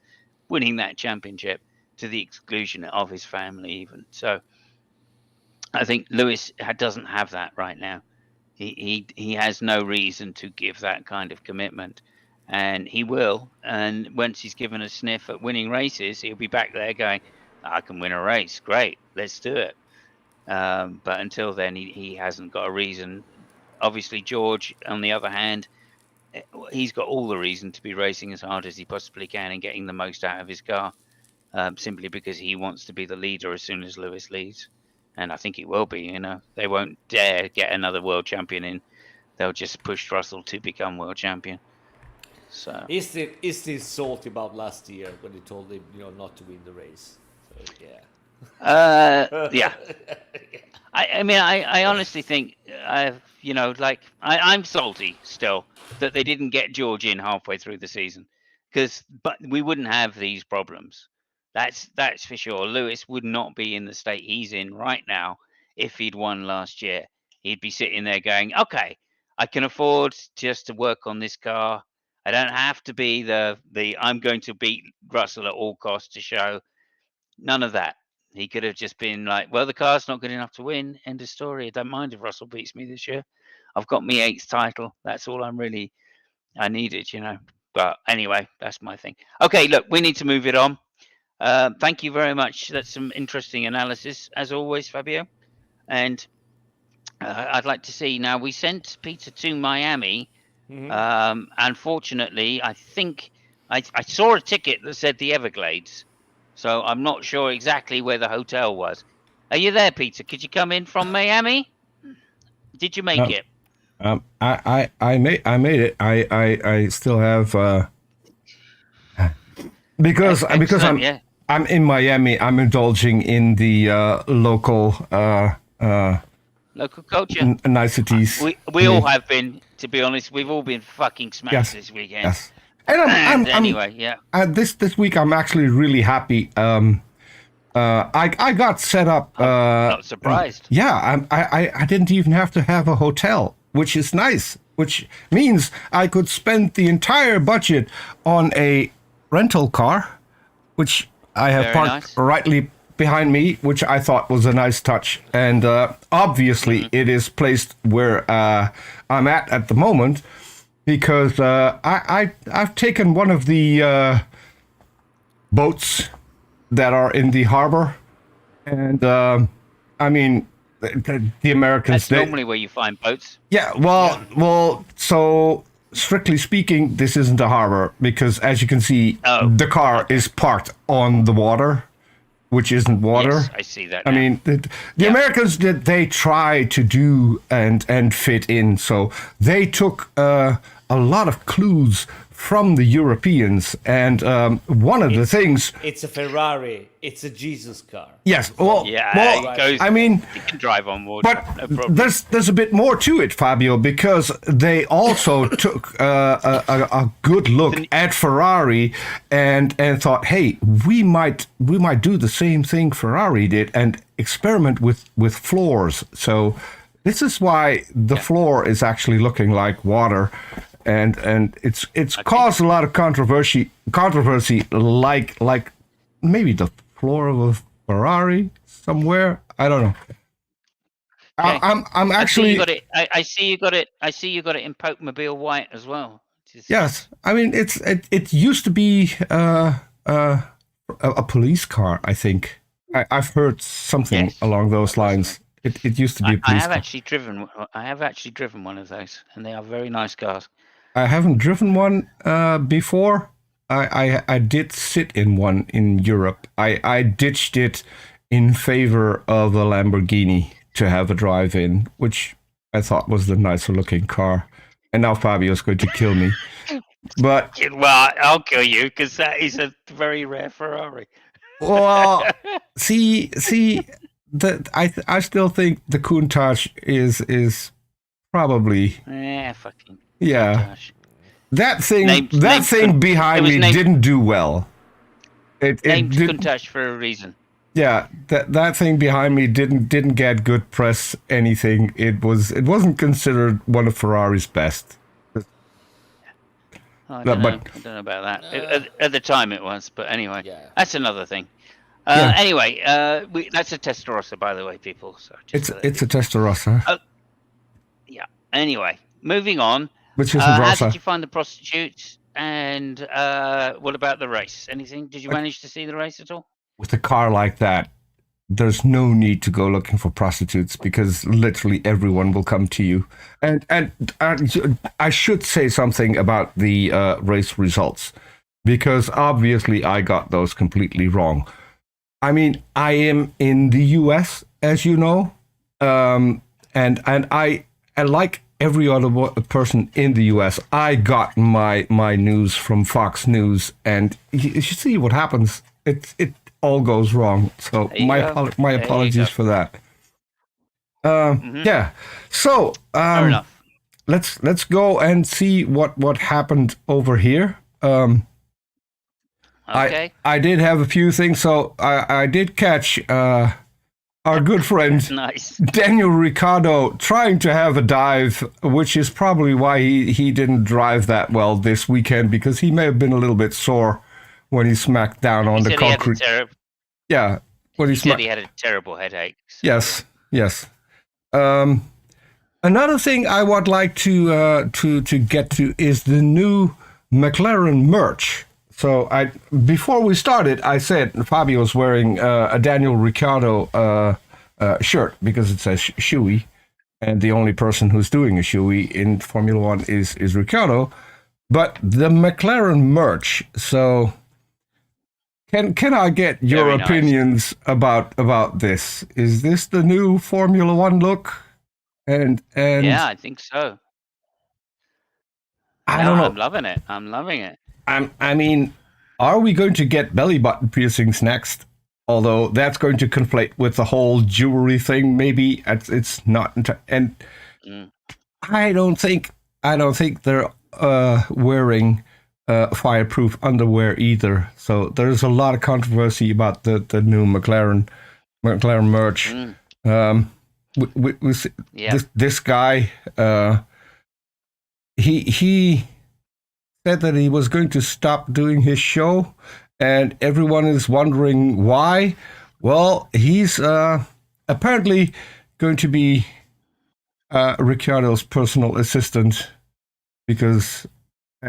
winning that championship to the exclusion of his family, even. So I think Lewis doesn't have that right now. He has no reason to give that kind of commitment, and he will. And once he's given a sniff at winning races, he'll be back there going, I can win a race. Great, let's do it. But until then, he hasn't got a reason. Obviously, George, on the other hand, he's got all the reason to be racing as hard as he possibly can and getting the most out of his car, simply because he wants to be the leader as soon as Lewis leaves. And I think he will be. You know, they won't dare get another world champion in. They'll just push Russell to become world champion. So
is still salty about last year when they told him, not to win the race. So yeah.
Yeah. I mean, I honestly think I'm salty still that they didn't get George in halfway through the season, but we wouldn't have these problems. That's for sure. Lewis would not be in the state he's in right now if he'd won last year. He'd be sitting there going, okay, I can afford just to work on this car. I don't have to be the I'm going to beat Russell at all costs to show. None of that. He could have just been like, well, the car's not good enough to win. End of story. I don't mind if Russell beats me this year. I've got my 8th title. That's all I needed, But anyway, that's my thing. Okay, look, we need to move it on. Thank you very much. That's some interesting analysis, as always, Fabio. And I'd like to see, now we sent Peter to Miami. Mm-hmm. Unfortunately, I think I saw a ticket that said the Everglades. So I'm not sure exactly where the hotel was. Are you there, Peter? Could you come in from Miami? Did you make it?
I made it. I still have because I'm in Miami. I'm indulging in the local
culture
niceties.
We all have been, to be honest. We've all been fucking smashed this weekend.
Yes. And
anyway, yeah.
This week I'm actually really happy. I got set up.
I'm not surprised.
Yeah, I didn't even have to have a hotel, which is nice. Which means I could spend the entire budget on a rental car, which I have parked rightly behind me, which I thought was a nice touch. And obviously, it is placed where I'm at the moment. Because I've taken one of the boats that are in the harbor, and I mean the Americans.
That's normally where you find boats.
Yeah, well. So strictly speaking, this isn't a harbor because, as you can see, the car is parked on the water, which isn't water.
Yes, I see that now.
I mean, the Americans they try to do and fit in, so they took a lot of clues from the Europeans, and one of the things.
It's a Ferrari. It's a Jesus car.
Yes.
I
mean,
you can drive on water.
But there's a bit more to it, Fabio, because they also took a good look at Ferrari and thought, hey, we might do the same thing Ferrari did and experiment with floors. So this is why the floor is actually looking like water. And it's caused a lot of controversy, like maybe the floor of a Ferrari somewhere. I don't know. Okay. I'm actually.
I see you got it. I see you got it in Polkmobile white as well.
Yes, I mean it used to be a police car. I think I've heard something along those lines. It used to be a police car.
I have actually driven one of those, and they are very nice cars.
I haven't driven one before. I did sit in one in Europe. I ditched it in favor of a Lamborghini to have a drive in, which I thought was the nicer looking car. And now Fabio's going to kill me. But
Well, I'll kill you because that is a very rare Ferrari.
well, see, I still think the Countach is probably
Fucking
Countach. That thing behind me
named,
didn't do well. It
named
did,
Countach for a reason.
Yeah, that thing behind me didn't get good press. Anything. It wasn't considered one of Ferrari's best.
I don't know about that. At the time it was, but anyway, that's another thing. Anyway, that's a Testarossa, by the way, people. So
it's a Testarossa.
Yeah. Anyway, moving on.
Which isn't
how
Rossa.
did you find the prostitutes? And what about the race? Anything? Did you manage to see the race at all?
With a car like that, there's no need to go looking for prostitutes because literally everyone will come to you. And I should say something about the race results because obviously I got those completely wrong. I mean, I am in the US, as you know, and I like every other person in the US. I got my news from Fox News, and you see what happens. It all goes wrong. So my apologies for that. Yeah. So
fair enough.
Let's go and see what happened over here.
Okay.
I did have a few things. So I did catch our good friend
nice.
Daniel Ricciardo trying to have a dive, which is probably why he didn't drive that well this weekend, because he may have been a little bit sore when he smacked down on the concrete. Yeah, when
he said he had a terrible headache. So.
Yes. Another thing I would like to get to is the new McLaren merch. So before we started, I said Fabio's wearing a Daniel Ricciardo shirt because it says shoey, and the only person who's doing a shoey in Formula One is Ricciardo. But the McLaren merch. So can I get your opinions about this? Is this the new Formula One look? And
yeah, I think so.
I don't know.
I'm loving it.
I mean, are we going to get belly button piercings next? Although that's going to conflate with the whole jewelry thing. Maybe it's not. And I don't think they're wearing fireproof underwear either. So there's a lot of controversy about the new McLaren merch. This guy, he said that he was going to stop doing his show, and everyone is wondering why. Well, he's apparently going to be Ricciardo's personal assistant, because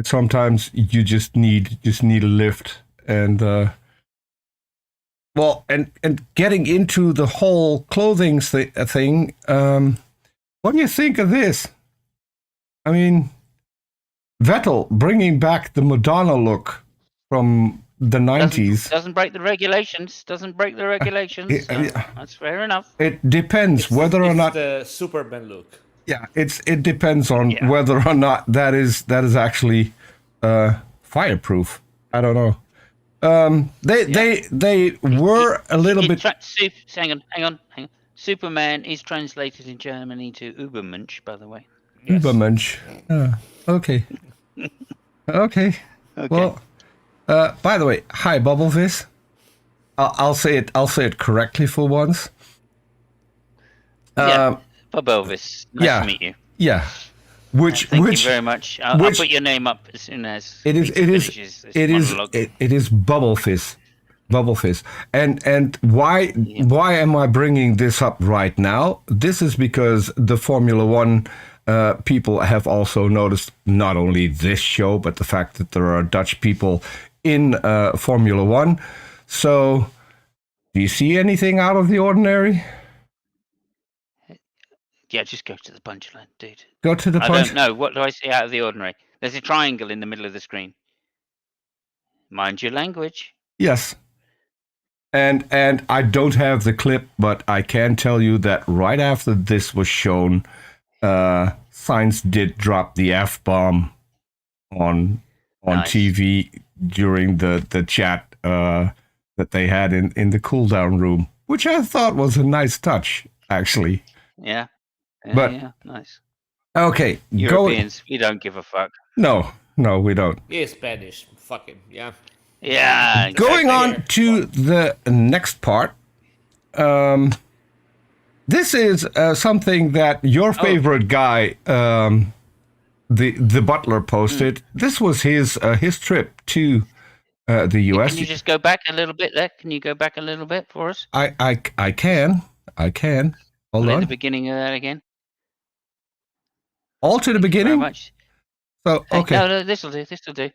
sometimes you just need a lift. And and getting into the whole clothing thing, what do you think of this? I mean, Vettel bringing back the Madonna look from the 90s.
Doesn't break the regulations. So that's fair enough.
It depends whether or not
the Superman look.
Yeah, it depends on whether or not that is actually fireproof. I don't know. They were a little bit.
Hang on. Superman is translated in Germany to Übermensch, by the way.
Yes. Übermensch. Okay. Okay. Well, by the way, hi Bubblefish. I'll say it correctly for once.
Bubblefish. Nice to meet you.
Yeah. Thank
you very much. I'll put your name up as soon as
it is Bubblefish. And why am I bringing this up right now? This is because the Formula One people have also noticed not only this show, but the fact that there are Dutch people in Formula One. So, do you see anything out of the ordinary?
Yeah, just go to the punchline, dude.
Go to the punch.
I don't know. What do I see out of the ordinary? There's a triangle in the middle of the screen. Mind your language.
Yes. And I don't have the clip, but I can tell you that right after this was shown, Sainz did drop the F-bomb on
Nice.
TV during the chat that they had in the cool down room, which I thought was a nice touch, actually.
Yeah.
But-
yeah, nice.
Okay,
Europeans, we don't give a fuck.
No, we don't.
He's Spanish. Fuck him. Yeah.
Yeah.
Going
exactly.
on to the next part. This is something that your favorite guy, the butler, posted. This was his trip to the US.
Can you just go back a little bit there? Can you go back a little bit for us?
I can. Hold
Play
on.
the beginning of that again.
All to the
Very
beginning.
much.
So okay,
No, this'll do.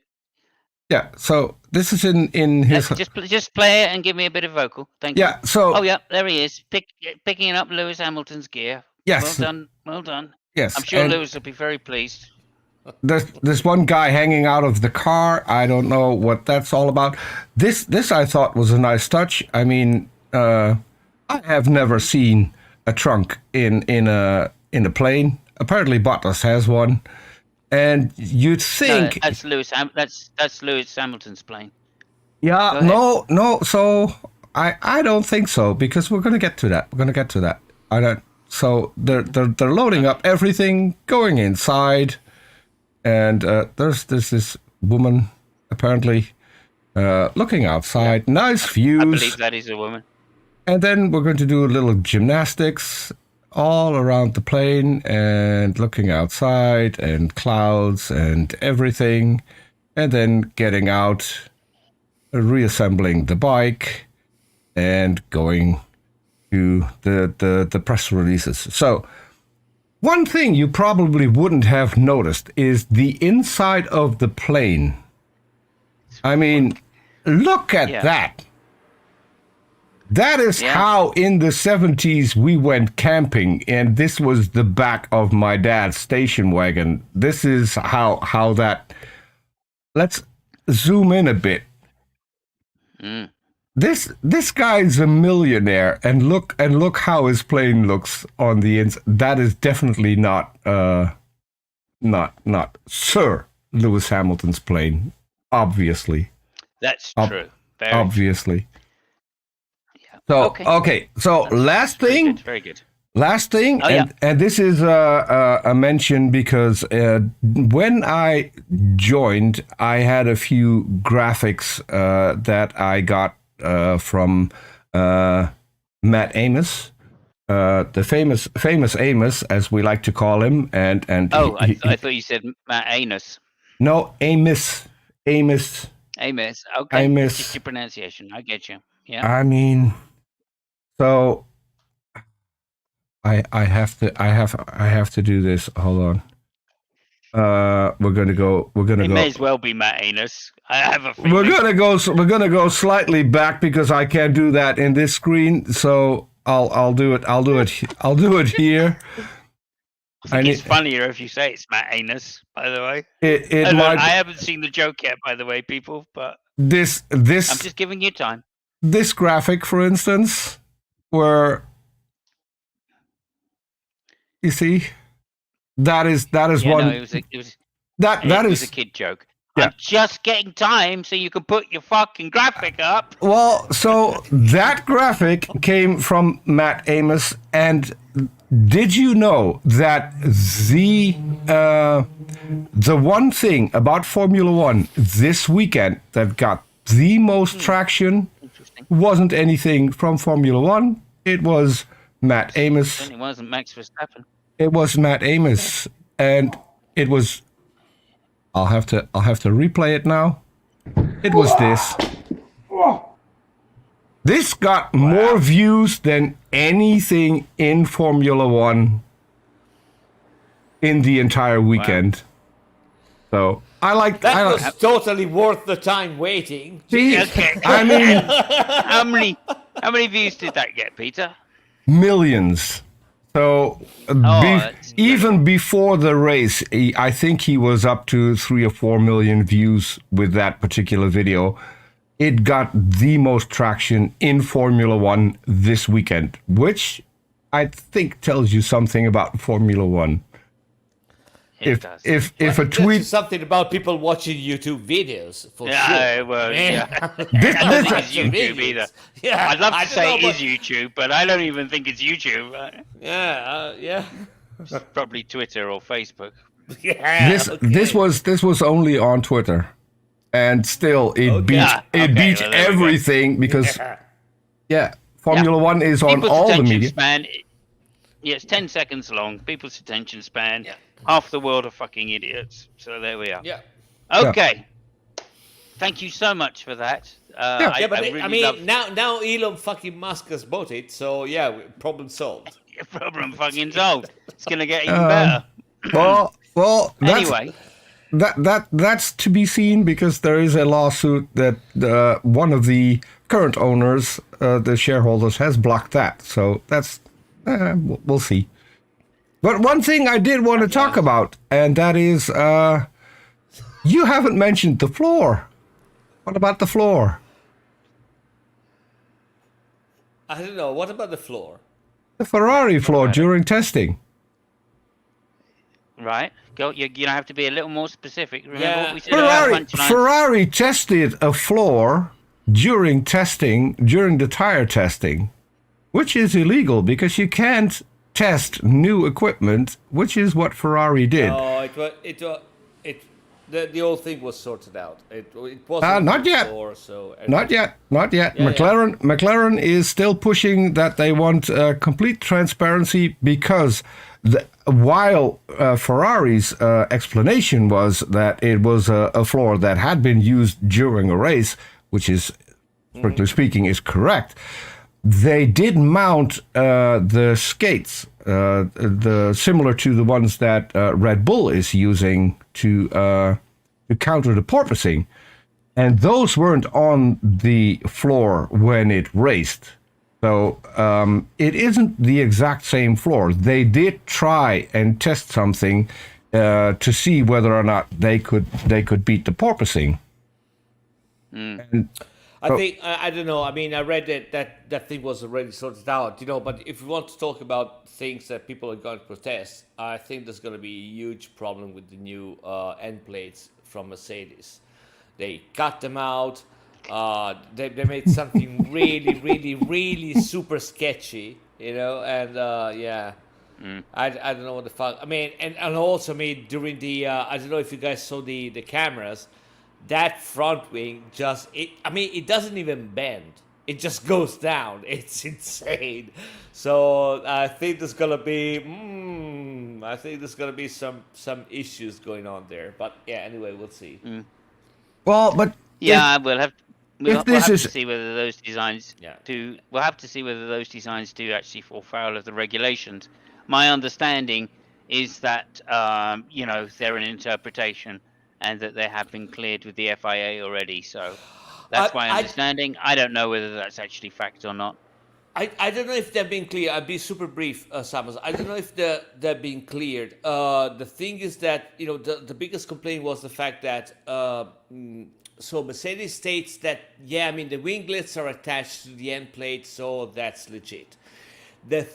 yeah. So this is in his.
Just play it and give me a bit of vocal. Thank you.
Yeah. So
Oh yeah, there he is, picking up Lewis Hamilton's gear.
yes,
Well done.
yes.
I'm sure
and
Lewis will be very pleased.
there's one guy hanging out of the car. I don't know what that's all about. This I thought was a nice touch. I mean, I have never seen a trunk in a plane. Apparently, Bottas has one, and you'd think.
No, that's Lewis. That's Lewis Hamilton's plane.
Yeah,
Go ahead.
no. So I don't think so, because we're gonna get to that. I don't. So they're loading up everything, going inside, and there's this woman apparently looking outside. Nice
I
views,
believe that is a woman.
and then we're going to do a little gymnastics all around the plane and looking outside and clouds and everything, and then getting out, reassembling the bike, and going to the press releases. So one thing you probably wouldn't have noticed is the inside of the plane. I mean, look at
Yeah.
that. That is
Yeah.
how in the 70s we went camping, and this was the back of my dad's station wagon. This is how that. Let's zoom in a bit.
Mm.
This guy's a millionaire, and look how his plane looks on the inside. That is definitely not Sir Lewis Hamilton's plane. Obviously,
That's true. Very
obviously.
Yeah.
So
Okay.
So last thing.
Very good.
Last thing,
Oh, yeah.
and this is a mention because when I joined, I had a few graphics that I got from Matt Amos, the famous Amos, as we like to call him, and
Oh, I thought you said Matt Anus.
no, Amos.
Amos. Okay.
Amos.
Just your pronunciation. I get you. Yeah.
I mean, so I have to do this. Hold on. We're gonna
It
go.
may as well be Matt Anus. I have a feeling.
We're gonna go slightly back because I can't do that in this screen. So I'll do it here.
I think it's funnier if you say it's Matt Anus, by the way.
It might.
I haven't seen the joke yet, by the way, people, but
This
I'm just giving you time.
this graphic, for instance, where you see that is
Yeah,
one
no, it was a kid joke.
Yeah.
I'm just getting time so you can put your fucking graphic up.
well. So that graphic came from Matt Amos, and did you know that the one thing about Formula One this weekend that got the most traction
Interesting.
wasn't anything from Formula One? It was Matt Amos.
It wasn't Max Verstappen.
It was Matt Amos, and it was. I'll have to replay it now. It was this. This got more views than anything in Formula One in the entire weekend. So I like
That
I
was
like,
totally worth the time waiting.
see,
Okay.
I mean,
How many views did that get, Peter?
millions. So
that's
even before the race, I think he was up to 3 or 4 million views with that particular video. It got the most traction in Formula One this weekend, which I think tells you something about Formula One.
It does.
if
Well,
a
it tells you
tweet
something about people watching YouTube videos for sure.
Well,
Man.
yeah.
this,
I don't think
this
it's YouTube either.
Yeah,
I'd love
I
to
don't know,
say it is YouTube, but I don't even think it's YouTube.
yeah.
It's probably Twitter or Facebook.
Yeah.
this was only on Twitter, and still it beat
Yeah, okay, well, there we go.
everything because Formula One is on
People's
all the
attention
media.
span, it's 10 seconds long. People's attention span, half the world are fucking idiots. So there we are.
Yeah.
Okay. Thank you so much for that.
Yeah, but
I really
I mean,
love
now Elon fucking Musk has bought it, so yeah, problem solved.
your problem fucking solved. It's gonna get even better.
Well,
Anyway,
that's to be seen because there is a lawsuit that one of the current owners, the shareholders, has blocked that. So that's we'll see. But one thing I did want to talk about, and that is you haven't mentioned the floor. What about the floor?
I don't know. What about the floor?
The Ferrari floor during testing.
right? Go. You're gonna have to be a little more specific. Remember what we said
Ferrari,
about punchlines?
Ferrari tested a floor during testing, during the tire testing, which is illegal because you can't test new equipment, which is what Ferrari did.
No, the whole thing was sorted out. It wasn't
Not yet.
Floor, so
Not yet.
Yeah,
McLaren is still pushing that they want complete transparency because while Ferrari's explanation was that it was a floor that had been used during a race, which is, strictly speaking, is correct, they did mount the skates, similar to the ones that Red Bull is using to counter the porpoising. And those weren't on the floor when it raced. So it isn't the exact same floor. They did try and test something to see whether or not they could beat the porpoising. And
I think I don't know. I mean, I read that thing was already sorted out, But if we want to talk about things that people are going to protest, I think there's going to be a huge problem with the new end plates from Mercedes. They cut them out. They made something really, really, really super sketchy, And I don't know what the fuck. I mean, and also made during the I don't know if you guys saw the cameras. That front wing it doesn't even bend. It just goes down. It's insane. So I think there's gonna be some issues going on there. But yeah, anyway, we'll see.
well, but
We'll have to see whether those designs We'll have to see whether those designs do actually fall foul of the regulations. My understanding is that they're an interpretation, and that they have been cleared with the FIA already. So that's my understanding. I don't know whether that's actually fact or not.
I don't know if they've been cleared. I'll be super brief, Samus. I don't know if they're being cleared. The thing is that, the biggest complaint was the fact that, so Mercedes states that, the winglets are attached to the end plate, so that's legit. The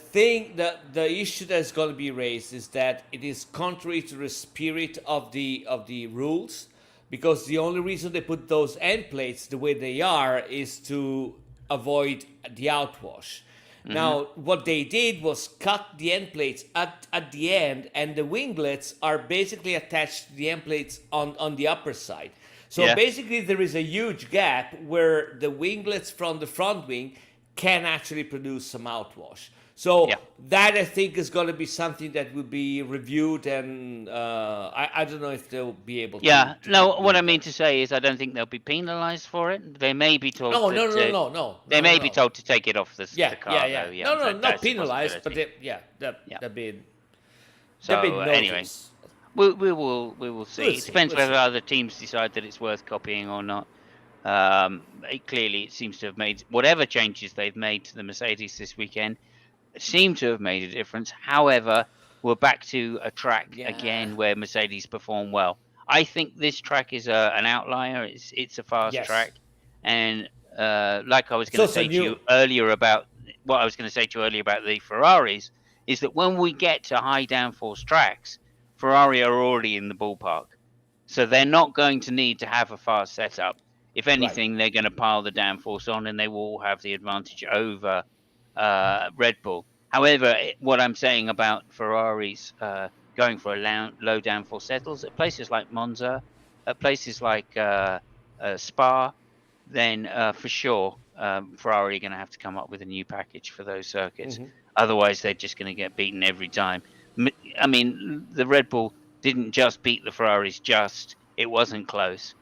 issue that's going to be raised is that it is contrary to the spirit of the rules, because the only reason they put those end plates the way they are is to avoid the outwash. Now, what they did was cut the end plates at the end, and the winglets are basically attached to the end plates on the upper side. So basically, there is a huge gap where the winglets from the front wing can actually produce some outwash. So that, I think, is going to be something that will be reviewed, and I don't know if they'll be able to.
Yeah, what I mean to say is I don't think they'll be penalised for it. They may be told
No.
They may be told to take it off the car, though.
Yeah. Not penalised, but they'll be
So
noticed.
anyway, we will see. It depends whether other teams decide that it's worth copying or not. It seems to have made whatever changes they've made to the Mercedes this weekend seem to have made a difference. However, we're back to a track again where Mercedes perform well. I think this track is an outlier. It's a fast track, and like I was going to say to you earlier about the Ferraris, is that when we get to high downforce tracks, Ferrari are already in the ballpark, so they're not going to need to have a fast setup. If anything, they're going to pile the downforce on, and they will all have the advantage over Red Bull. However, what I'm saying about Ferraris going for a low downforce settles at places like Monza, at places like Spa, then for sure Ferrari are going to have to come up with a new package for those circuits. Otherwise, they're just going to get beaten every time. I mean, the Red Bull didn't just beat the Ferraris, it wasn't close.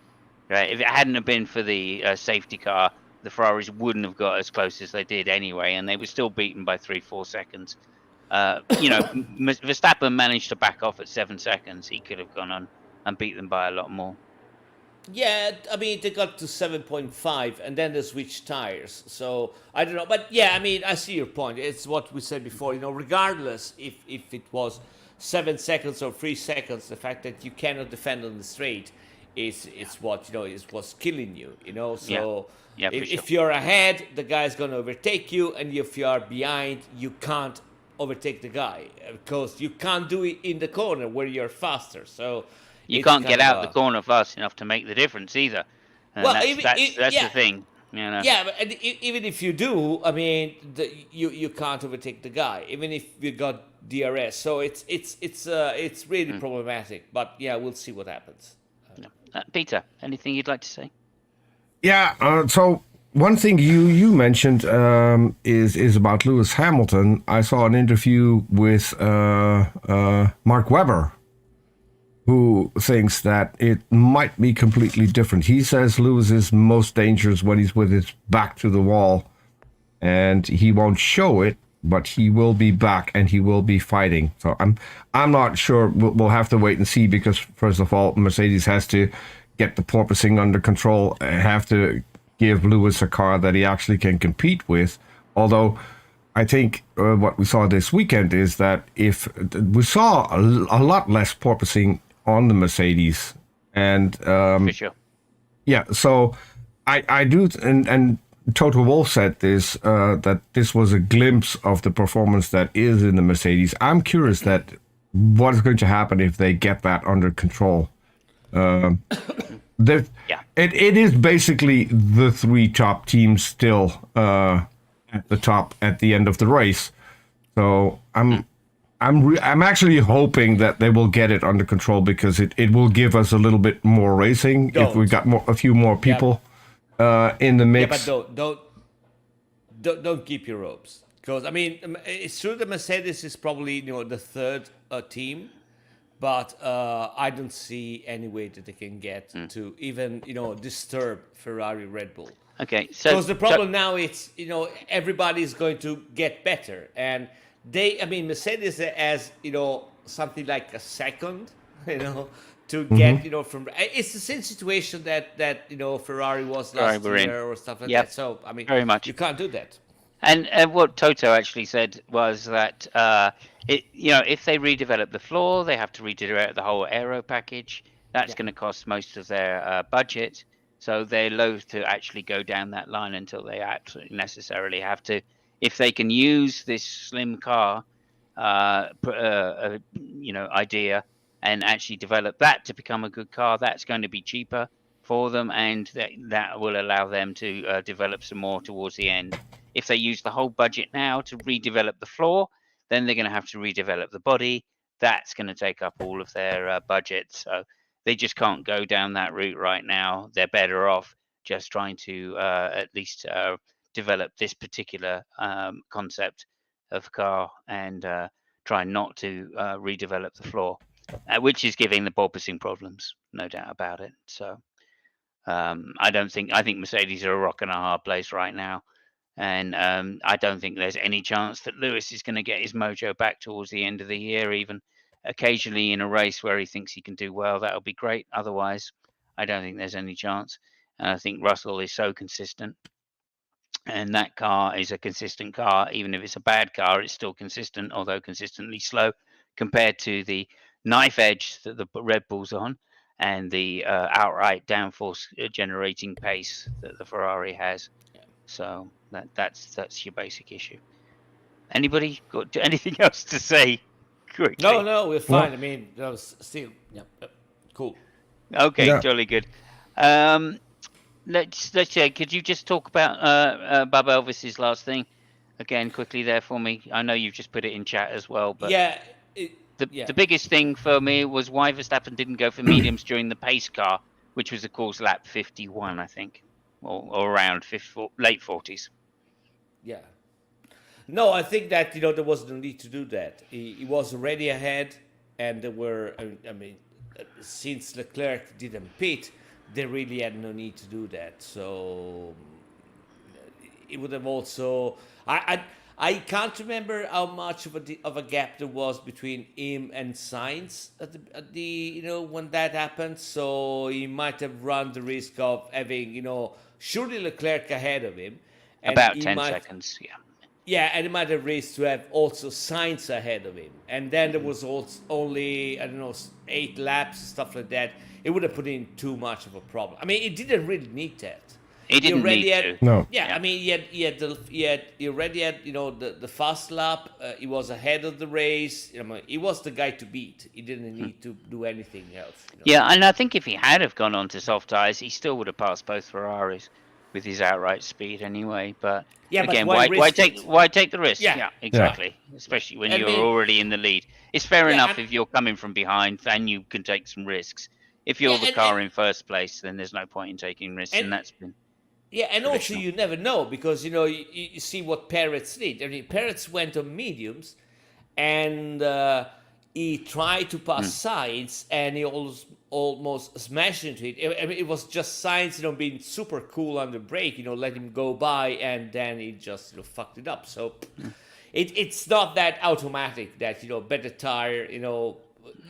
Right? If it hadn't have been for the safety car, the Ferraris wouldn't have got as close as they did anyway, and they were still beaten by 3-4 seconds. Verstappen managed to back off at 7 seconds. He could have gone on and beat them by a lot more.
Yeah, I mean, they got to 7.5 and then they switched tires. So I don't know. But yeah, I mean, I see your point. It's what we said before. Regardless if it was 7 seconds or 3 seconds, the fact that you cannot defend on the straight is what, is what's killing you, So if you're ahead, the guy's going to overtake you. And if you're behind, you can't overtake the guy because you can't do it in the corner where you're faster. So
you can't get out the corner fast enough to make the difference either. And
well,
that's the thing.
Yeah, but even if you do, I mean, you can't overtake the guy, even if you got DRS. So it's really problematic. But yeah, we'll see what happens.
Peter, anything you'd like to say?
Yeah. So one thing you mentioned is about Lewis Hamilton. I saw an interview with Mark Webber, who thinks that it might be completely different. He says Lewis is most dangerous when he's with his back to the wall, and he won't show it, but he will be back and he will be fighting. So I'm not sure. We'll have to wait and see, because first of all, Mercedes has to get the porpoising under control and have to give Lewis a car that he actually can compete with. Although I think what we saw this weekend is that if we saw a lot less porpoising on the Mercedes, and
for sure.
Yeah, so I do, and Toto Wolff said this, that this was a glimpse of the performance that is in the Mercedes. I'm curious that what is going to happen if they get that under control. It is basically the 3 top teams still at the top at the end of the race. So I'm actually hoping that they will get it under control, because it will give us a little bit more racing if we got a few more people in the mix.
Yeah, but don't keep your hopes, because I mean, it's true that Mercedes is probably the third team, but I don't see any way that they can get to even disturb Ferrari, Red Bull.
Okay, so
because the problem now is everybody's going to get better, and Mercedes has something like a second to get from. It's the same situation that Ferrari was last year or stuff like that. So I mean,
very much
you can't do that.
And what Toto actually said was that if they redevelop the floor, they have to redevelop the whole aero package. That's going to cost most of their budget. So they're loath to actually go down that line until they absolutely necessarily have to. If they can use this slim car, idea, and actually develop that to become a good car, that's going to be cheaper for them, and that will allow them to develop some more towards the end. If they use the whole budget now to redevelop the floor, then they're going to have to redevelop the body. That's going to take up all of their budget. So they just can't go down that route right now. They're better off just trying to at least develop this particular concept of car and try not to redevelop the floor, which is giving the porpoising problems, no doubt about it. So I think Mercedes are a rock and a hard place right now. And I don't think there's any chance that Lewis is going to get his mojo back towards the end of the year. Even occasionally in a race where he thinks he can do well, that'll be great. Otherwise, I don't think there's any chance. And I think Russell is so consistent, and that car is a consistent car. Even if it's a bad car, it's still consistent, although consistently slow compared to the knife edge that the Red Bull's on, and the outright downforce generating pace that the Ferrari has. So that's your basic issue. Anybody got anything else to say? quickly.
No, we're
Well,
fine. I mean, that was still, yeah, cool.
Okay,
yeah.
jolly good. Let's could you just talk about Bub Elvis's last thing again quickly there for me? I know you've just put it in chat as well, but
Yeah, yeah.
the biggest thing for me was why Verstappen didn't go for mediums during the pace car, which was of course lap 51, I think, or around 50, late 40s.
Yeah. No, I think that there was no need to do that. He was already ahead, and there were. I mean, since Leclerc didn't pit, they really had no need to do that. So it would have also. I can't remember how much of a gap there was between him and Sainz at the when that happened. So he might have run the risk of having surely Leclerc ahead of him, and
About
he
10
might.
seconds, yeah.
Yeah, and it might have raised to have also Sainz ahead of him. And then there was also only, I don't know, 8 laps, stuff like that. It would have put in too much of a problem. I mean, it didn't really need that.
He didn't
already
need
had,
to.
No.
Yeah, I mean, he already had, the fast lap. He was ahead of the race. I mean, he was the guy to beat. He didn't need to do anything else.
Yeah, and I think if he had have gone on to soft tyres, he still would have passed both Ferraris with his outright speed anyway. But
Yeah, but
again,
why risk
take
it?
the risk?
Yeah.
Yeah, exactly. Especially when
I
you're
mean,
already in the lead. It's fair
yeah,
enough if you're coming from behind and you can take some risks. If you're
yeah,
the car in first place, then there's no point in taking risks,
and
and that's been
yeah, and also
traditional.
you never know because you see what Perez did. I mean, Perez went on mediums, and he tried to pass Sainz, and he almost smashed into it. I mean, it was just Sainz, being super cool on the brake, let him go by, and then he just fucked it up. So it's not that automatic that better tire.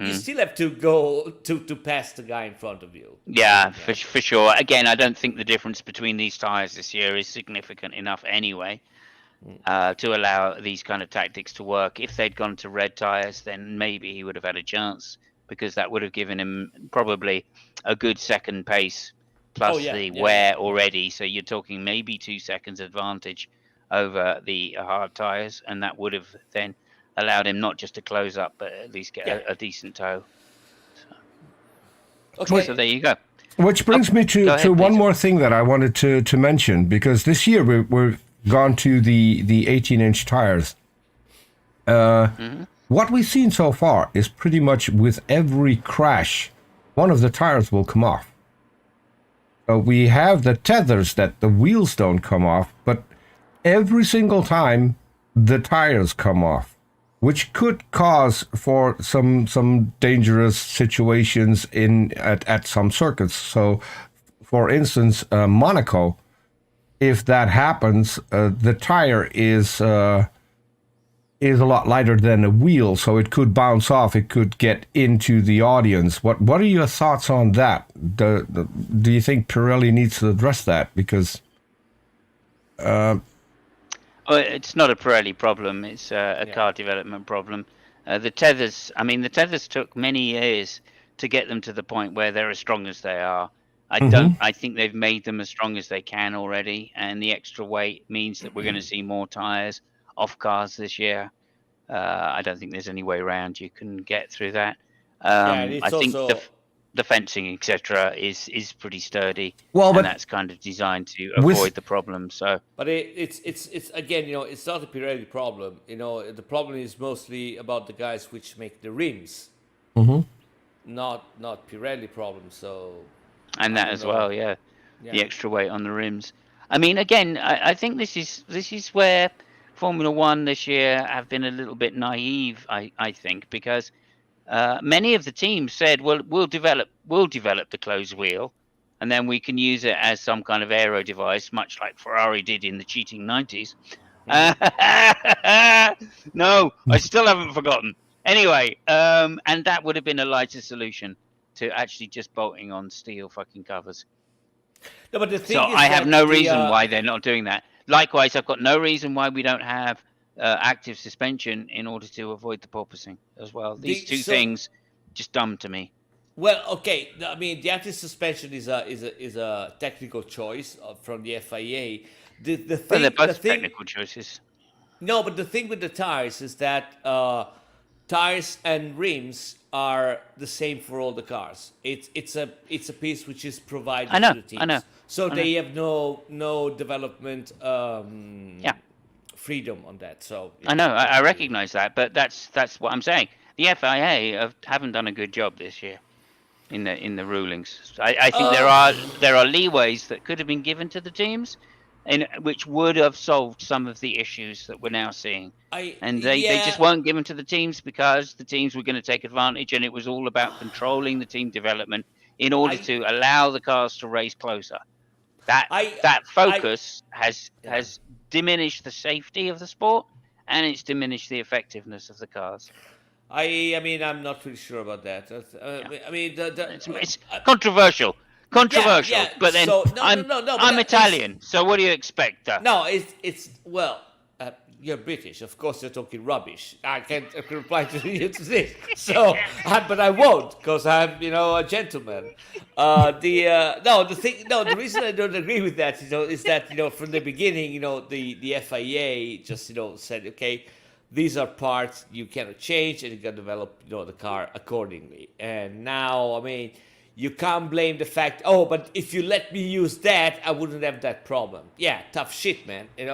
You still have to go to pass the guy in front of you.
Yeah, for sure. Again, I don't think the difference between these tyres this year is significant enough anyway to allow these kind of tactics to work. If they'd gone to red tyres, then maybe he would have had a chance because that would have given him probably a good second pace plus the wear already. So you're talking maybe 2 seconds advantage over the hard tyres, and that would have then allowed him not just to close up, but at least get a decent tow.
Okay.
So there you go.
Which brings me to one more thing that I wanted to mention, because this year we're gone to the 18-inch tires. What we've seen so far is pretty much with every crash, one of the tires will come off. We have the tethers that the wheels don't come off, but every single time the tires come off, which could cause for some dangerous situations at some circuits. So, for instance, Monaco, if that happens, the tire is a lot lighter than the wheel, so it could bounce off. It could get into the audience. What are your thoughts on that? Do you think Pirelli needs to address that? Because
it's not a Pirelli problem. It's a car development problem. The tethers took many years to get them to the point where they're as strong as they are. I think they've made them as strong as they can already, and the extra weight means that we're going to see more tires off cars this year. I don't think there's any way around. You can get through that. I think the fencing, etc., is pretty sturdy.
Well,
and that's kind of designed to avoid the problem. So,
but it's again, it's not a Pirelli problem. The problem is mostly about the guys which make the rims, not Pirelli problem. So,
and that as well, yeah, the extra weight on the rims. I mean, again, I think this is where Formula One this year have been a little bit naive. I think because many of the teams said, "Well, we'll develop the closed wheel, and then we can use it as some kind of aero device, much like Ferrari did in the cheating 90s." No, I still haven't forgotten. Anyway, and that would have been a lighter solution to actually just bolting on steel fucking covers.
No, but the thing
so
is
I have no reason why they're not doing that. Likewise, I've got no reason why we don't have active suspension in order to avoid the porpoising as well. These two things just dumb to me.
Well, okay. I mean, the active suspension is a technical choice from the FIA.
They're both technical choices.
No, but the thing with the tires is that tires and rims are the same for all the cars. It's a piece which is provided
I know,
to the teams.
I know.
So
I know.
they have no development
Yeah.
freedom on that. So
I know, I recognise that, but that's what I'm saying. The FIA haven't done a good job this year in the rulings. I think there are leeways that could have been given to the teams, and which would have solved some of the issues that we're now seeing. They just weren't given to the teams because the teams were going to take advantage, and it was all about controlling the team development in order to allow the cars to race closer. That focus has diminished the safety of the sport, and it's diminished the effectiveness of the cars.
I mean, I'm not really sure about that. I mean,
It's controversial,
yeah.
But then
So,
I'm
but
Italian, so what do you expect?
No, it's well, you're British. Of course, you're talking rubbish. I can reply to you to this. So, but I won't because I'm, a gentleman. The reason I don't agree with that, is that from the beginning, the FIA just said, okay, these are parts you cannot change, and you can develop, the car accordingly. And now, I mean, you can't blame the fact, but if you let me use that, I wouldn't have that problem. Yeah, tough shit, man. And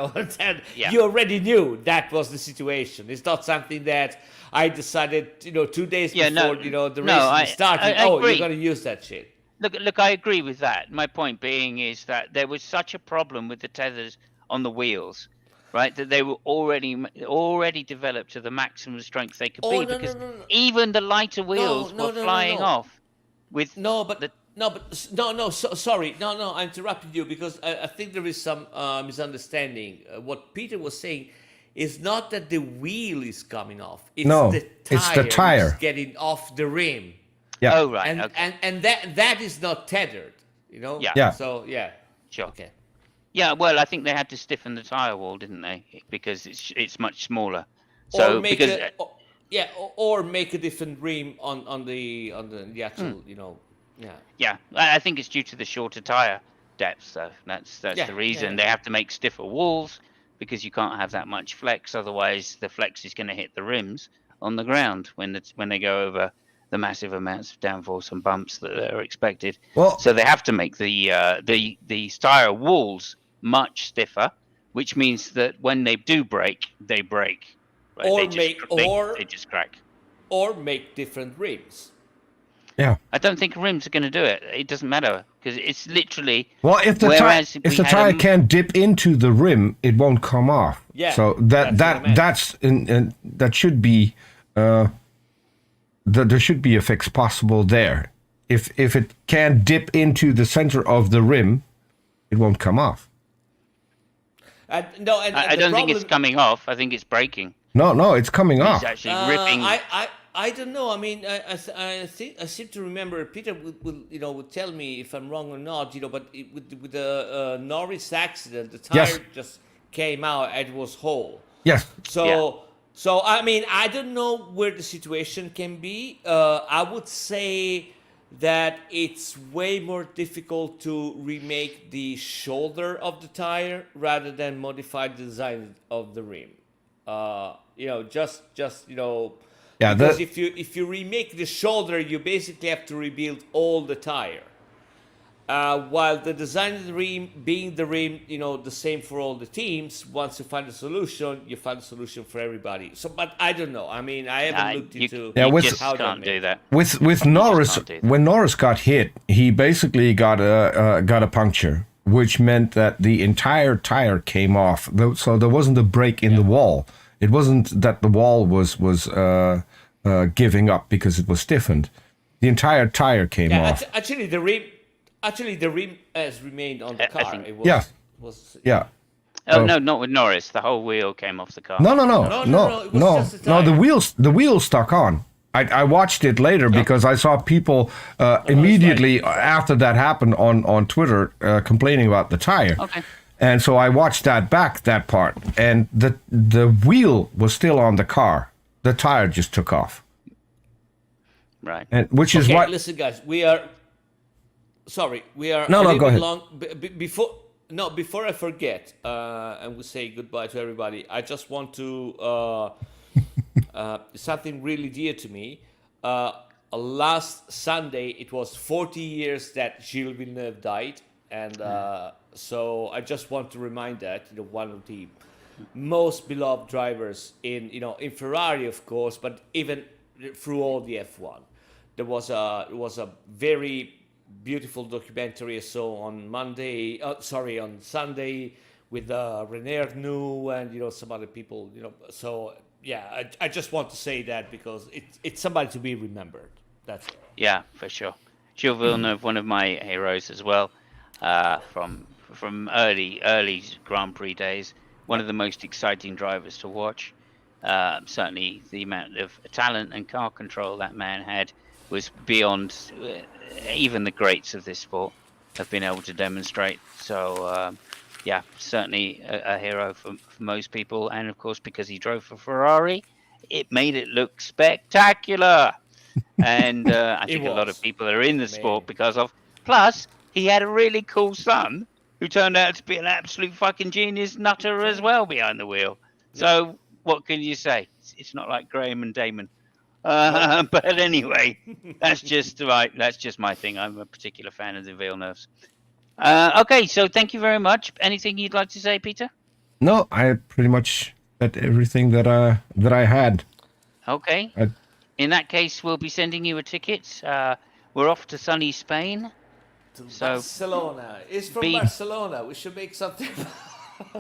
you already knew that was the situation. It's not something that I decided, 2 days before, the race started. You're going to use that shit.
Look, I agree with that. My point being is that there was such a problem with the tethers on the wheels, right? That they were already developed to the maximum strength they could be, because even the lighter wheels were flying off.
Sorry. No, I interrupted you because I think there is some misunderstanding. What Peter was saying is not that the wheel is coming off. It's the tire getting off the rim.
Yeah.
Oh, right.
And that is not tethered,
Yeah.
So, yeah.
Sure.
Okay.
Yeah, well, I think they had to stiffen the tire wall, didn't they? Because it's much smaller. So
or make a different rim on the actual, Yeah.
Yeah, I think it's due to the shorter tire depth, though. That's the reason. They have to make stiffer walls because you can't have that much flex. Otherwise, the flex is going to hit the rims on the ground when they go over the massive amounts of downforce and bumps that are expected.
Well,
so they have to make the tire walls much stiffer, which means that when they do break, they break. Right? They just crack.
Or make different rims.
Yeah.
I don't think rims are going to do it. It doesn't matter because it's literally.
Well, if the tire can't dip into the rim, it won't come off.
Yeah.
So that should be there should be a fix possible there. If it can't dip into the center of the rim, it won't come off.
I don't think it's coming off. I think it's breaking.
No, it's coming off.
It's actually ripping.
I don't know. I mean, I seem to remember Peter would tell me if I'm wrong or not. But with the Norris accident, the tire just came out and it was whole.
Yes.
So I mean, I don't know where the situation can be. I would say that it's way more difficult to remake the shoulder of the tire rather than modify the design of the rim.
Yeah,
because if you remake the shoulder, you basically have to rebuild all the tire. While the design of the rim, being the rim, the same for all the teams. Once you find a solution, you find a solution for everybody. So, but I don't know. I mean, I haven't looked into
how can't do that.
With Norris, when Norris got hit, he basically got a puncture, which meant that the entire tire came off. So there wasn't a break in the wall. It wasn't that the wall was giving up because it was stiffened. The entire tire came off.
Actually, the rim has remained on the car.
No, not with Norris. The whole wheel came off the car.
No. The wheel stuck on. I watched it later because I saw people immediately after that happened on Twitter complaining about the tire.
Okay.
And so I watched that part, and the wheel was still on the car. The tire just took off.
Right.
And which is what.
Listen, guys, we are. Sorry, we are.
No, go ahead.
Long, before I forget, and we say goodbye to everybody. I just want to something really dear to me. Last Sunday, it was 40 years that Gilles Villeneuve died, and so I just want to remind that, you know, one of the most beloved drivers in, you know, in Ferrari, of course, but even through all the F1. There was a very beautiful documentary I saw on on Sunday with René Arnoux and, you know, some other people, you know. So yeah, I just want to say that because it's somebody to be remembered. That's it.
Yeah, for sure. Gilles Villeneuve, one of my heroes as well, from early Grand Prix days. One of the most exciting drivers to watch. Certainly, the amount of talent and car control that man had was beyond even the greats of this sport have been able to demonstrate. So, yeah, certainly a hero for most people. And of course, because he drove for Ferrari, it made it look spectacular. And I think a lot of people are in the sport because of. Plus, he had a really cool son who turned out to be an absolute fucking genius nutter as well behind the wheel. So what can you say? It's not like Graham and Damon. But anyway, that's just right. That's just my thing. I'm a particular fan of the Villeneuves. Okay, so thank you very much. Anything you'd like to say, Peter?
No, I pretty much said everything that I had.
Okay. In that case, we'll be sending you a ticket. We're off to sunny Spain.
To Barcelona. It's from Barcelona. We should make something.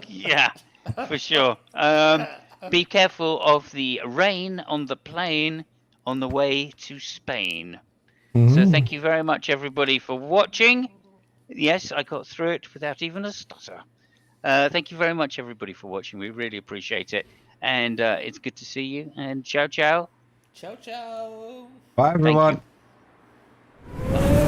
Yeah, for sure. Be careful of the rain on the plane on the way to Spain. So thank you very much, everybody, for watching. Yes, I got through it without even a stutter. Thank you very much, everybody, for watching. We really appreciate it. And it's good to see you. And ciao, ciao.
Ciao, ciao.
Bye, everyone.
Bye.